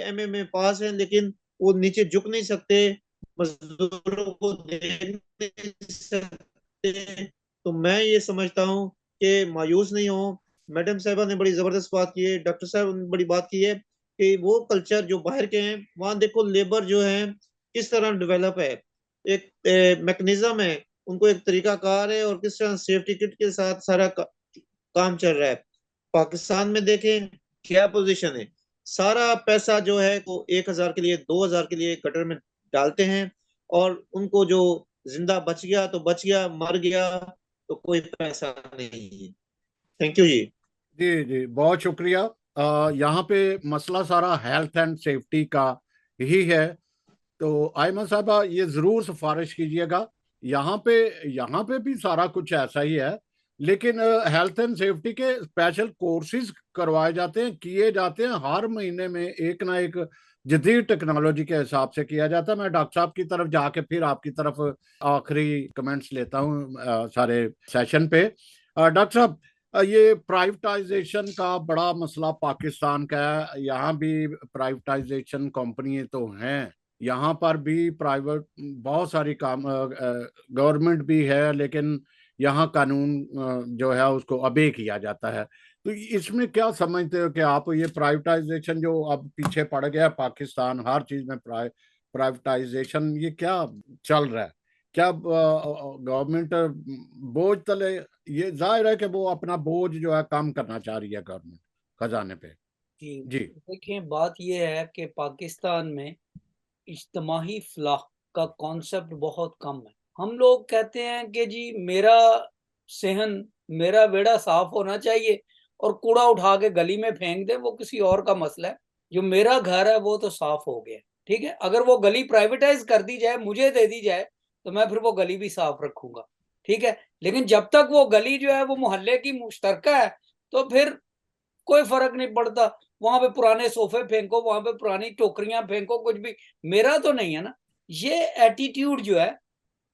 MA में पास हैं लेकिन वो नीचे झुक नहीं सकते, मजदूरों को देख नहीं सकते। तो मैं ये समझता हूँ कि मायूस नहीं हो। मैडम साहिबा ने बड़ी जबरदस्त बात की है, डॉक्टर साहब ने बड़ी बात की है कि वो कल्चर जो बाहर के हैं वहां देखो लेबर जो है किस तरह डेवलप है, एक मैकेनिज्म है, उनको एक तरीका कार है और किस तरह सेफ्टी किट के साथ सारा काम चल रहा है। पाकिस्तान में देखें क्या पोजीशन है, सारा पैसा जो है वो 1,000 के लिए 2,000 के लिए गटर में डालते हैं, और उनको जो जिंदा बच गया तो बच गया, मर गया तो कोई पैसा नहीं। थैंक यू जी। जी जी, बहुत शुक्रिया। यहाँ पे मसला सारा हेल्थ एंड सेफ्टी का ही है। तो आयमा साहबा, ये जरूर सिफारिश कीजिएगा। यहाँ पे भी सारा कुछ ऐसा ही है, लेकिन हेल्थ एंड सेफ्टी के स्पेशल कोर्सेज करवाए जाते हैं, किए जाते हैं। हर महीने में एक ना एक जदीद टेक्नोलॉजी के हिसाब से किया जाता है। मैं डॉक्टर साहब की तरफ जाके फिर आपकी तरफ आखिरी कमेंट्स लेता हूँ सारे सेशन पे। डॉक्टर साहब, ये प्राइवेटाइजेशन का बड़ा मसला पाकिस्तान का है। यहाँ भी प्राइवेटाइजेशन कंपनी तो हैं, यहाँ पर भी प्राइवेट बहुत सारी काम, गवर्नमेंट भी है, लेकिन यहाँ कानून जो है उसको अबे किया जाता है। तो इसमें क्या समझते हो कि आप, ये प्राइवेटाइजेशन जो अब पीछे पड़ गया है पाकिस्तान, हर चीज में प्राइवेटाइजेशन, ये क्या चल रहा है? क्या गवर्नमेंट बोझ तले, ये जाहिर है कि वो अपना बोझ जो है कम करना चाह रही है गवर्नमेंट खजाने पे। जी जी देखिए, बात ये है कि पाकिस्तान में इज्तिमाही फलाह का कॉन्सेप्ट बहुत कम है। हम लोग कहते हैं कि जी मेरा सेहन, मेरा बेड़ा साफ होना चाहिए, और कूड़ा उठा के गली में फेंक दे वो किसी और का मसला है। जो मेरा घर है वो तो साफ हो गया, ठीक है। अगर वो गली प्राइवेटाइज कर दी जाए, मुझे दे दी जाए, तो मैं फिर वो गली भी साफ रखूंगा, ठीक है। लेकिन जब तक वो गली जो है वो मोहल्ले की मुश्तरका है, तो फिर कोई फर्क नहीं पड़ता। वहां पे पुराने सोफे फेंको, वहां पे पुरानी टोकरियां फेंको, कुछ भी मेरा तो नहीं है ना। ये एटीट्यूड जो है,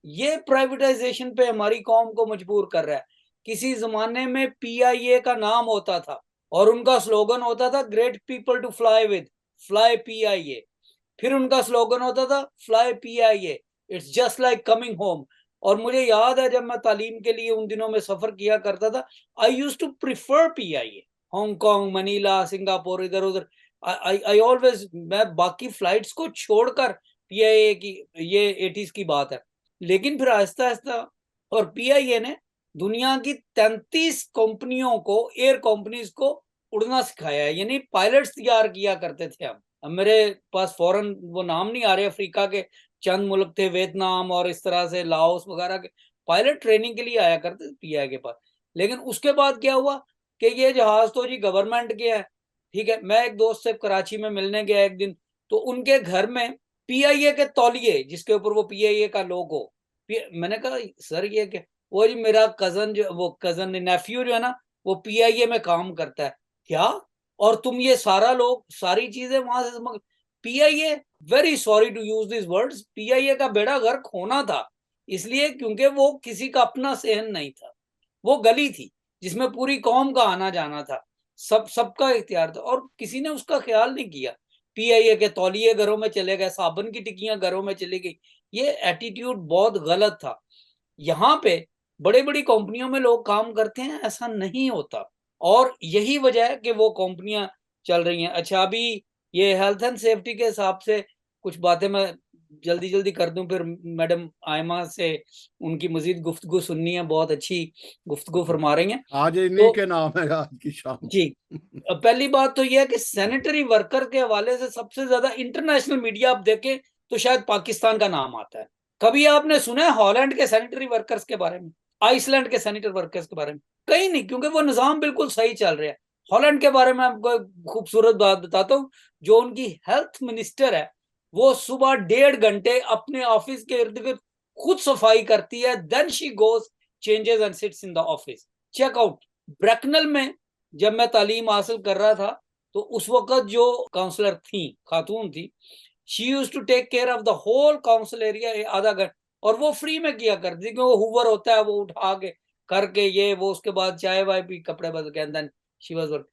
ये प्राइवेटाइजेशन पे हमारी कौम को मजबूर कर रहा है। किसी जमाने में पीआईए का नाम होता था और उनका स्लोगन होता था great people to fly with, fly PIA. फिर उनका स्लोगन होता था fly PIA, it's just like coming home. और मुझे याद है जब मैं तालीम के लिए उन दिनों में सफर किया करता था, I used to prefer PIA. Hong Kong, Manila, Singapore, इधर उधर, आई ऑलवेज, मैं बाकी फ्लाइट्स को छोड़कर पीआईए की, ये 80s की बात है। लेकिन फिर आहिस्ता आहिस्ता, और पीआईए ने दुनिया की 33 कंपनियों को, एयर कंपनीज को उड़ना सिखाया है। यानी पायलट्स तैयार किया करते थे हम। अब मेरे पास फॉरेन वो नाम नहीं आ रहे, अफ्रीका के चंद मुल्क थे, वियतनाम और इस तरह से लाओस वगैरह के पायलट ट्रेनिंग के लिए आया करते थे पीआईए के पास। लेकिन उसके बाद क्या हुआ कि ये जहाज तो जी गवर्नमेंट के है, ठीक है। मैं एक दोस्त से कराची में मिलने गया एक दिन, तो उनके घर में पीआईए के तौलिए जिसके ऊपर वो पीआईए का लोगो, मैंने कहा सर ये क्या? वो जी मेरा कजन, जो वो कजन नेफ्यू जो है ना, वो पीआईए में काम करता है। क्या? और तुम ये सारा लोग सारी चीजें वहां से PIA, very sorry to use this words, PIA का बेड़ा गर्क होना था। इसलिए क्योंकि वो किसी का अपना सहन नहीं था, वो गली थी जिसमें पूरी कौम का आना जाना था, सबका इख्तियार था, और किसी ने उसका ख्याल नहीं किया। पीआईए के तौलिए घरों में चले गए, साबुन की टिक्कियां घरों में चली गई। ये एटीट्यूड बहुत गलत था। यहाँ पे बड़ी बड़ी कंपनियों में लोग काम करते हैं, ऐसा नहीं होता, और यही वजह है कि वो कंपनियां चल रही हैं। अच्छा, अभी ये हेल्थ एंड सेफ्टी के हिसाब से कुछ बातें मैं जल्दी जल्दी कर दूं, फिर मैडम आयमा से उनकी मजीद गुफ्तगू सुननी है, बहुत अच्छी गुफ्तगू फरमा रही हैं। आज इन्हीं तो के नाम है आज की शाम। जी, पहली बात तो यह है कि सैनिटरी वर्कर के हवाले से सबसे ज्यादा इंटरनेशनल मीडिया आप देखें तो शायद पाकिस्तान का नाम आता है। कभी आपने सुना है हॉलैंड के सैनिटरी वर्कर्स के बारे में, आइसलैंड के सैनिटरी वर्कर्स के बारे में? कहीं नहीं, क्योंकि वो निजाम बिल्कुल सही चल रहा है। हॉलैंड के बारे में आपको खूबसूरत बात बताता हूँ, जो उनकी हेल्थ मिनिस्टर है, वो सुबह 1.5 घंटे अपने ऑफिस के इर्द गिर्द खुद सफाई करती है, then she goes changes and sits in the office. Check out. Bracknell में जब मैं तालीम हासिल कर रहा था, तो उस वक्त जो काउंसलर थी, खातून थी, she used to take care of the whole council area आधा घंटा, और वो फ्री में किया करती थी, क्योंकि वो हुवर होता है, वो उठा के करके ये वो, उसके बाद चाय वाय पी, कपड़े बदल के, देन शी वाज वर्क।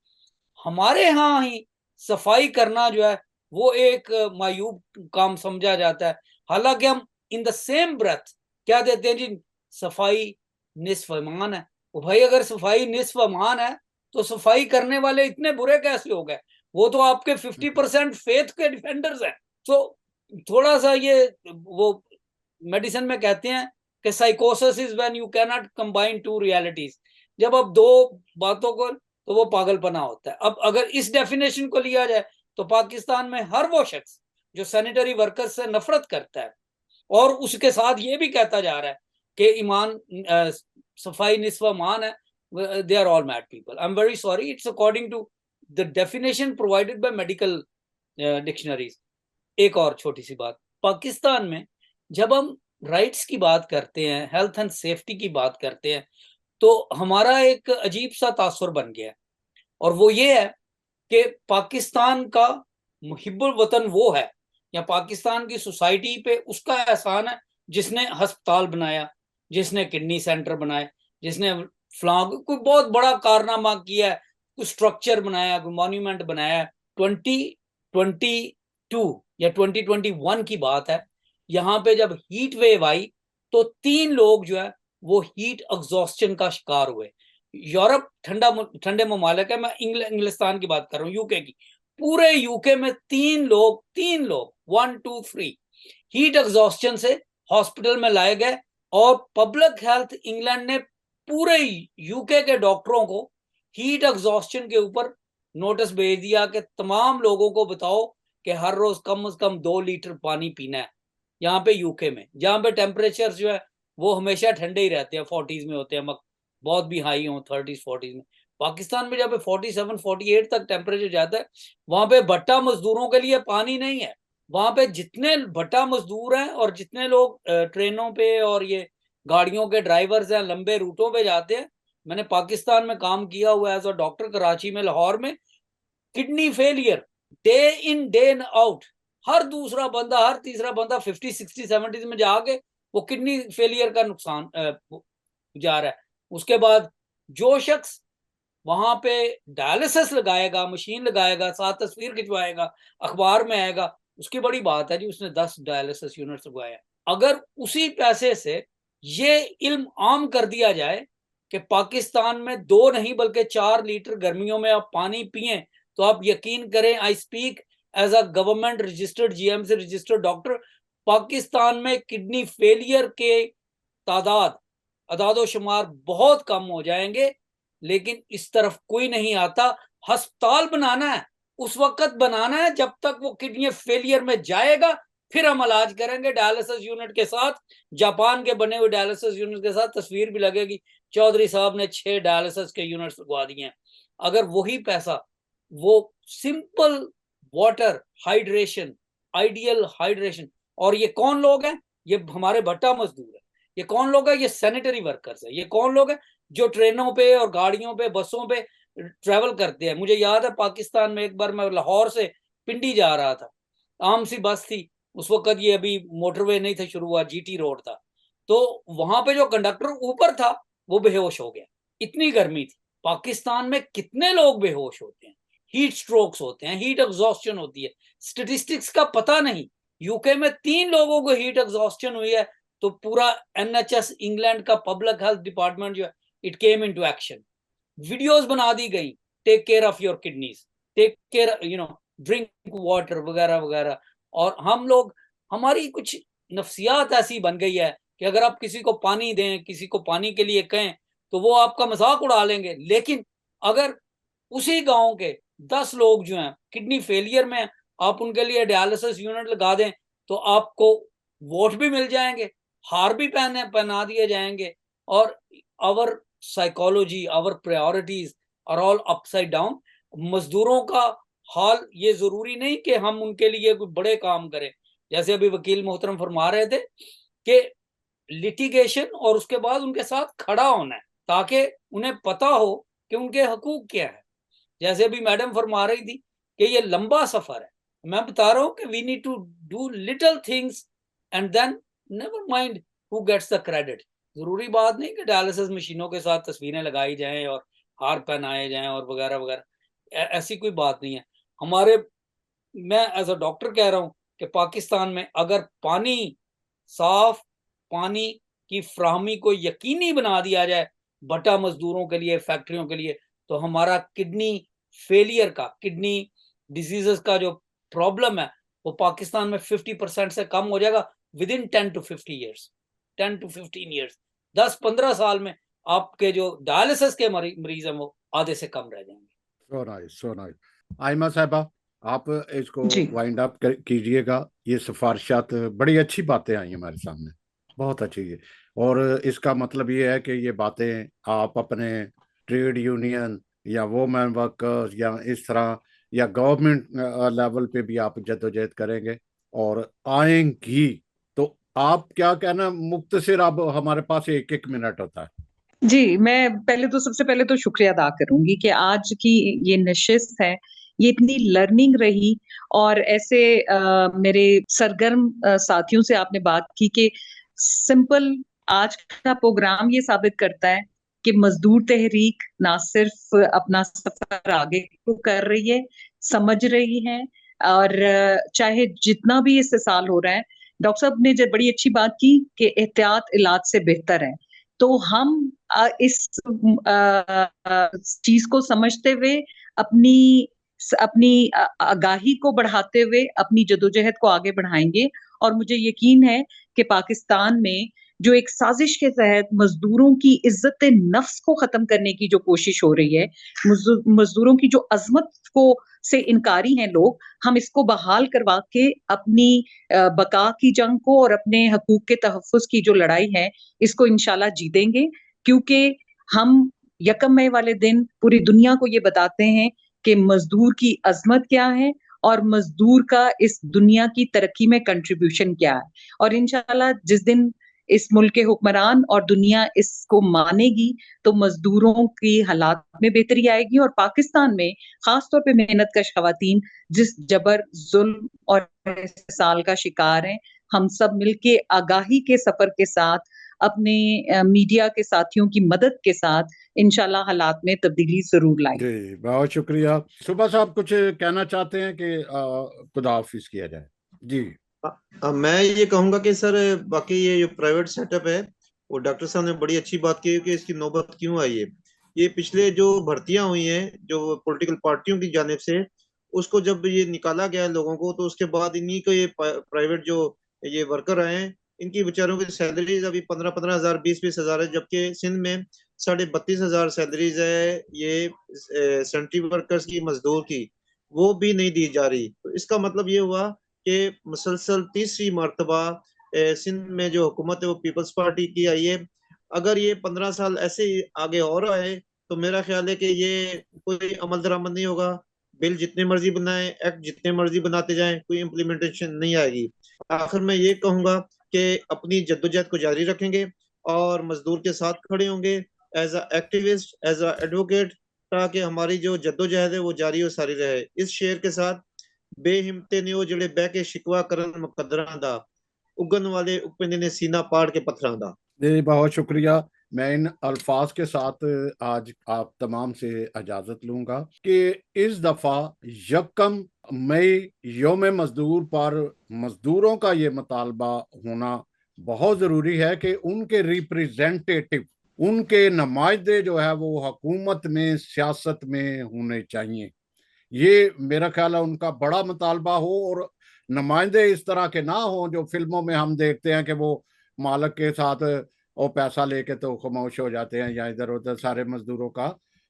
हमारे यहाँ ही सफाई करना जो है वो एक मायूब काम समझा जाता है। हालांकि हम इन द सेम ब्रेथ क्या देते हैं जी, सफाई निस्फ ईमान है। वो भाई, अगर सफाई निस्फ ईमान है तो सफाई करने वाले इतने बुरे कैसे हो गए? वो तो आपके 50% फेथ के डिफेंडर्स हैं। तो थोड़ा सा ये, वो मेडिसिन में कहते हैं कि साइकोसिस is when you can not combine two realities, जब अब दो बातों को, तो वो पागलपना होता है। अब अगर इस डेफिनेशन को लिया जाए तो पाकिस्तान में हर वो शख्स जो सैनिटरी वर्कर्स से नफरत करता है और उसके साथ ये भी कहता जा रहा है कि ईमान सफाई निस्फ ईमान है, they are all mad people. I'm very sorry, it's according to the definition provided by medical dictionaries. एक और छोटी सी बात, पाकिस्तान में जब हम राइट्स की बात करते हैं, हेल्थ एंड सेफ्टी की बात करते हैं, तो हमारा एक अजीब सा तासुर बन गया है, और वो ये है कि पाकिस्तान का मुहिब्बुल वतन वो है, या पाकिस्तान की सोसाइटी पे उसका एहसान है जिसने अस्पताल बनाया, जिसने किडनी सेंटर बनाए, जिसने फ्लांग कोई बहुत बड़ा कारनामा किया है, कोई स्ट्रक्चर बनाया, कोई मॉन्यूमेंट बनाया। 2022 या 2021 की बात है, यहाँ पे जब हीट वेव आई तो 3 लोग जो है वो हीट एग्जॉस्शन का शिकार हुए। यूरोप ठंडे ममालिक है, मैं इंग्लिस्तान की बात कर रहा हूँ, यूके की, पूरे यूके में 3 लोग 1 2 3 हीट एग्जॉस्शन से हॉस्पिटल में लाए गए, और पब्लिक हेल्थ इंग्लैंड ने पूरे यूके के डॉक्टरों को हीट एग्जॉस्शन के ऊपर नोटिस भेज दिया कि तमाम लोगों को बताओ कि हर रोज कम से कम 2 लीटर पानी पीना है। यहाँ पे यूके में जहाँ पे टेम्परेचर जो है वो हमेशा ठंडे ही रहते हैं, 40s में होते हैं, बहुत भी हाई हो 30s 40s में। पाकिस्तान में जहाँ पे 47 48 तक टेम्परेचर जाता है, वहां पे भट्टा मजदूरों के लिए पानी नहीं है। वहां पे जितने भट्टा मजदूर हैं और जितने लोग ट्रेनों पे और ये गाड़ियों के ड्राइवर्स हैं, लंबे रूटों पे जाते हैं, मैंने पाकिस्तान में काम किया हुआ एज अ डॉक्टर कराची में, लाहौर में, kidney failure day in day out, हर दूसरा बंदा, हर तीसरा बंदा 50 60 70 में जाके वो किडनी फेलियर का नुकसान जा रहा है। उसके बाद जो शख्स वहां पे डायलिसिस लगाएगा, मशीन लगाएगा, साथ तस्वीर खिंचवाएगा, अखबार में आएगा, उसकी बड़ी बात है जी उसने 10 डायलिसिस यूनिट्स लगवाया। अगर उसी पैसे से ये इल्म आम कर दिया जाए कि पाकिस्तान में 2 नहीं बल्कि 4 लीटर गर्मियों में आप पानी पिए, तो आप यकीन करें, I speak as a government registered GMC registered doctor, Pakistan में किडनी फेलियर के अदादो शुमार बहुत कम हो जाएंगे। लेकिन इस तरफ कोई नहीं आता। अस्पताल बनाना है, उस वक्त बनाना है जब तक वो किडनी फेलियर में जाएगा, फिर हम इलाज करेंगे डायलिसिस यूनिट के साथ, जापान के बने हुए डायलिसिस यूनिट के साथ तस्वीर भी लगेगी, चौधरी साहब ने 6 डायलिसिस के यूनिट्स लगवा दिए हैं। अगर वही पैसा वो simple water hydration, ideal hydration, और ये कौन लोग हैं? ये हमारे भट्टा मजदूर है। ये कौन लोग हैं? ये सैनिटरी वर्कर्स है। ये कौन लोग हैं? जो ट्रेनों पे और गाड़ियों पे, बसों पे ट्रेवल करते हैं। मुझे याद है पाकिस्तान में एक बार मैं लाहौर से पिंडी जा रहा था, आम सी बस थी, उस वक्त ये अभी मोटरवे नहीं था शुरू हुआ, जीटी रोड था, तो वहां पे जो कंडक्टर ऊपर था वो बेहोश हो गया, इतनी गर्मी थी। पाकिस्तान में कितने लोग बेहोश होते हैं, हीट स्ट्रोक्स होते हैं, हीट एग्जॉस्शन होती है, स्टेटिस्टिक्स का पता नहीं। यूके में 3 लोगों को हीट एग्जॉस्शन हुई है, तो पूरा एनएचएस इंग्लैंड का पब्लिक हेल्थ डिपार्टमेंट जो है, it came into action. Videos बना दी गई, take care of your kidneys, take care, drink water वगैरह वगैरह। और हम लोग, हमारी कुछ नफ्सियात ऐसी बन गई है कि अगर आप किसी को पानी दें, किसी को पानी के लिए कहें, तो वो आपका मजाक उड़ा लेंगे। लेकिन अगर उसी गांव के 10 लोग जो हैं किडनी फेलियर में, आप उनके लिए डायलिसिस यूनिट लगा दें, तो आपको वोट भी मिल जाएंगे, हार भी पहना दिए जाएंगे, और our psychology, our priorities are all upside down. मजदूरों का हाल ये जरूरी नहीं कि हम उनके लिए कोई बड़े काम करें। जैसे अभी वकील मोहतरम फरमा रहे थे कि लिटिगेशन और उसके बाद उनके साथ खड़ा होना है, ताकि उन्हें पता हो कि उनके हकूक क्या है। जैसे अभी मैडम फरमा रही थी कि ये लंबा सफर है, मैं बता रहा हूं कि we need to do little things and then never mind who gets the credit. जरूरी बात नहीं कि डायलिसिस मशीनों के साथ तस्वीरें लगाई जाएं और हार पहनाए जाएं और वगैरह वगैरह, ऐसी कोई बात नहीं है। मैं एज अ डॉक्टर कह रहा हूं कि पाकिस्तान में अगर पानी, साफ पानी की फ्राहमी को यकीनी बना दिया जाए भट्टा मजदूरों के लिए, फैक्ट्रियों के लिए, तो हमारा किडनी फेलियर का, किडनी डिजीजेस का जो प्रॉब्लम है वो पाकिस्तान में 50% से कम हो जाएगा with in 10 to 50 years। 10 to 15 years, 10-15 साल में आपके जो डायलिसिस के मरीज हैं वो आधे से कम रह जाएंगे। So nice, so nice. Aima साहबा, आप इसको जी वाइंड अप कीजिएगा। ये सिफारिशात, बड़ी अच्छी बातें आई हमारे सामने, बहुत अच्छी है। और इसका मतलब ये है कि ये बातें आप अपने ट्रेड यूनियन या वोमेन वर्कर्स या इस तरह या गवर्नमेंट लेवल पे भी आप जद्दोजहद करेंगे और आएंगी। तो आप क्या कहना, मुख्तसर, अब हमारे पास 1-1 मिनट होता है। जी, मैं पहले तो सबसे पहले तो शुक्रिया अदा करूँगी कि आज की ये नशिस्त है, ये इतनी लर्निंग रही और ऐसे मेरे सरगर्म साथियों से आपने बात की कि सिंपल आज का प्रोग्राम ये साबित करता है कि मज़दूर तहरीक ना सिर्फ़ अपना सफ़र आगे को कर रही है, समझ रही है और चाहे जितना भी इससे साल हो रहा है, डॉक्टर साहब ने जो बड़ी अच्छी बात की कि एहतियात इलाज से बेहतर है। तो हम इस चीज को समझते हुए अपनी अपनी आगाही को बढ़ाते हुए अपनी जदोजहद को आगे बढ़ाएंगे और मुझे यकीन है कि पाकिस्तान में जो एक साजिश के तहत मजदूरों की इज्जत नफ्स को खत्म करने की जो कोशिश हो रही है, मजदूरों की जो अजमत को से इनकारी हैं लोग, हम इसको बहाल करवा के अपनी बका की जंग को और अपने हकूक के तहफ़्फ़ुज़ की जो लड़ाई है, इसको इंशाल्लाह जीतेंगे क्योंकि हम यकम मई वाले दिन पूरी दुनिया को ये बताते हैं कि मजदूर की अजमत क्या है और मजदूर का इस दुनिया की तरक्की में कंट्रीब्यूशन क्या है। और इंशाल्लाह जिस दिन इस मुल्क के हुक्मरान और दुनिया इसको मानेगी तो मजदूरों की हालात में बेहतरी आएगी और पाकिस्तान में खास तौर पे मेहनतकश खवातीन जिस जबर, जुल्म और इस्तेसाल का शिकार हैं, हम सब मिलके आगाही के सफर के साथ अपने मीडिया के साथियों की मदद के साथ इंशाल्लाह हालात में तब्दीली जरूर लाएंगे। जी, बहुत शुक्रिया। सुबह साहब कुछ कहना चाहते हैं कि खुदा हाफिज किया जाए? जी मैं ये कहूंगा कि सर बाकी ये जो प्राइवेट सेटअप है वो डॉक्टर साहब ने बड़ी अच्छी बात की है कि इसकी नौबत क्यों आई है। ये पिछले जो भर्तियां हुई हैं जो पॉलिटिकल पार्टियों की जानिब से, उसको जब ये निकाला गया है लोगों को, तो उसके बाद इन्हीं को ये प्राइवेट जो ये वर्कर आए हैं, इनकी बेचारों की सैलरीज अभी 15-15 हजार, 20-20 हजार है, जबकि सिंध में 32,500 सैलरीज है ये सेंट्री वर्कर्स की, मजदूर की, वो भी नहीं दी जा रही। तो इसका मतलब ये हुआ कि मुसलसल तीसरी मरतबा सिंध में जो हुकूमत है वो पीपल्स पार्टी की आई है। अगर ये 15 साल ऐसे ही आगे और आए तो मेरा ख्याल है कि ये कोई अमल दरामद नहीं होगा। बिल जितने मर्जी बनाए, एक्ट जितने मर्जी बनाते जाएं, कोई इम्प्लीमेंटेशन नहीं आएगी। आखिर में ये कहूंगा कि अपनी जद्दोजहद को जारी रखेंगे और मजदूर के साथ खड़े होंगे as a activist, as a advocate, ताकि हमारी जो जद्दोजहद है वो जारी और सारी रहे। इस शेर के साथ, बेहिम्मते ने वो जड़े बह के शिकवा करन मुकद्दरां दा, उगन वाले उपने ने सीना पाड़ के पत्थरां दा। जी, बहुत शुक्रिया। मैं इन अल्फाज के साथ आज आप तमाम से इजाजत लूंगा कि इस दफा यकम मई योम मजदूर पर मजदूरों का ये मुतालबा होना बहुत जरूरी है कि उनके रिप्रेजेंटेटिव, उनके नुमाइंदे जो है वो हुकूमत में, सियासत में होने चाहिए। ये मेरा ख्याल है उनका बड़ा मुतालबा हो और नुमाइंदे इस तरह के ना हो जो फिल्मों में हम देखते हैं कि वो मालिक के साथ वो पैसा लेके तो खामोश हो जाते हैं या इधर उधर सारे मजदूरों का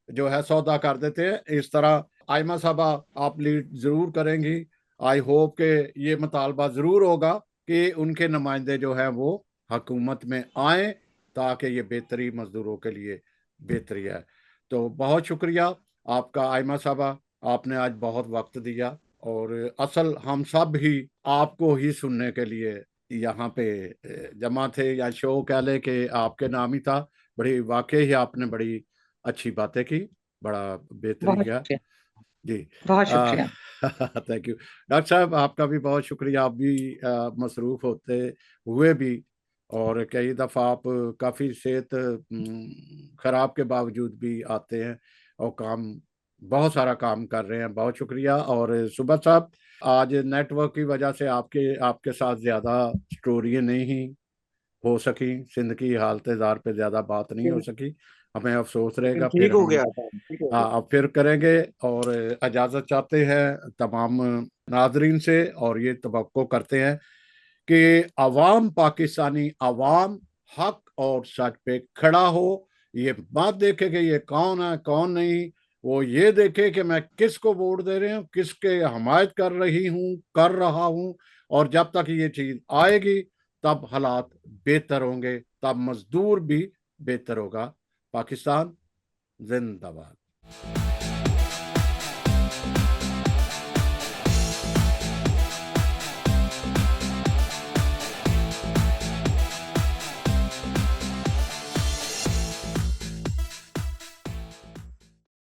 जो है सौदा कर देते हैं। इस तरह आयमा साहबा आप लीड जरूर करेंगी। आई होप के ये मुतालबा जरूर होगा कि उनके नुमाइंदे जो है वो हुकूमत में आए ताकि ये बेहतरी मजदूरों के लिए बेहतरी है। तो बहुत शुक्रिया आपका आयमा साहबा, आपने आज बहुत वक्त दिया और असल हम सब ही आपको ही सुनने के लिए यहाँ पे जमा थे, या शो कह ले कि आपके नाम ही था। बड़ी वाकई ही आपने बड़ी अच्छी बातें की, बड़ा बेहतरी बहुत किया। शुक्रिया। जी बहुत शुक्रिया। थैंक यू डॉक्टर साहब, आपका भी बहुत शुक्रिया। आप भी मसरूफ होते हुए भी और कई दफ़ा आप काफ़ी सेहत खराब के बावजूद भी आते हैं और काम, बहुत सारा काम कर रहे हैं। बहुत शुक्रिया। और सुबह साहब, आज नेटवर्क की वजह से आपके आपके साथ ज़्यादा स्टोरियाँ नहीं हो सकी, सिंध की हालत ज़ार पे ज़्यादा बात नहीं हो सकी, हमें अफसोस रहेगा। ठीक फिर हो हम गया था, ठीक हो गया। हाँ अब फिर करेंगे और इजाज़त चाहते हैं तमाम नाजरीन से और ये तवक्को करते हैं कि अवाम, पाकिस्तानी अवाम हक और सच पे खड़ा हो। ये मत देखे कि ये कौन है कौन नहीं, वो ये देखे कि मैं किसको वोट दे रही हूँ, किसके हमायत कर रहा हूँ। और जब तक ये चीज आएगी तब हालात बेहतर होंगे, तब मजदूर भी बेहतर होगा। पाकिस्तान जिंदाबाद।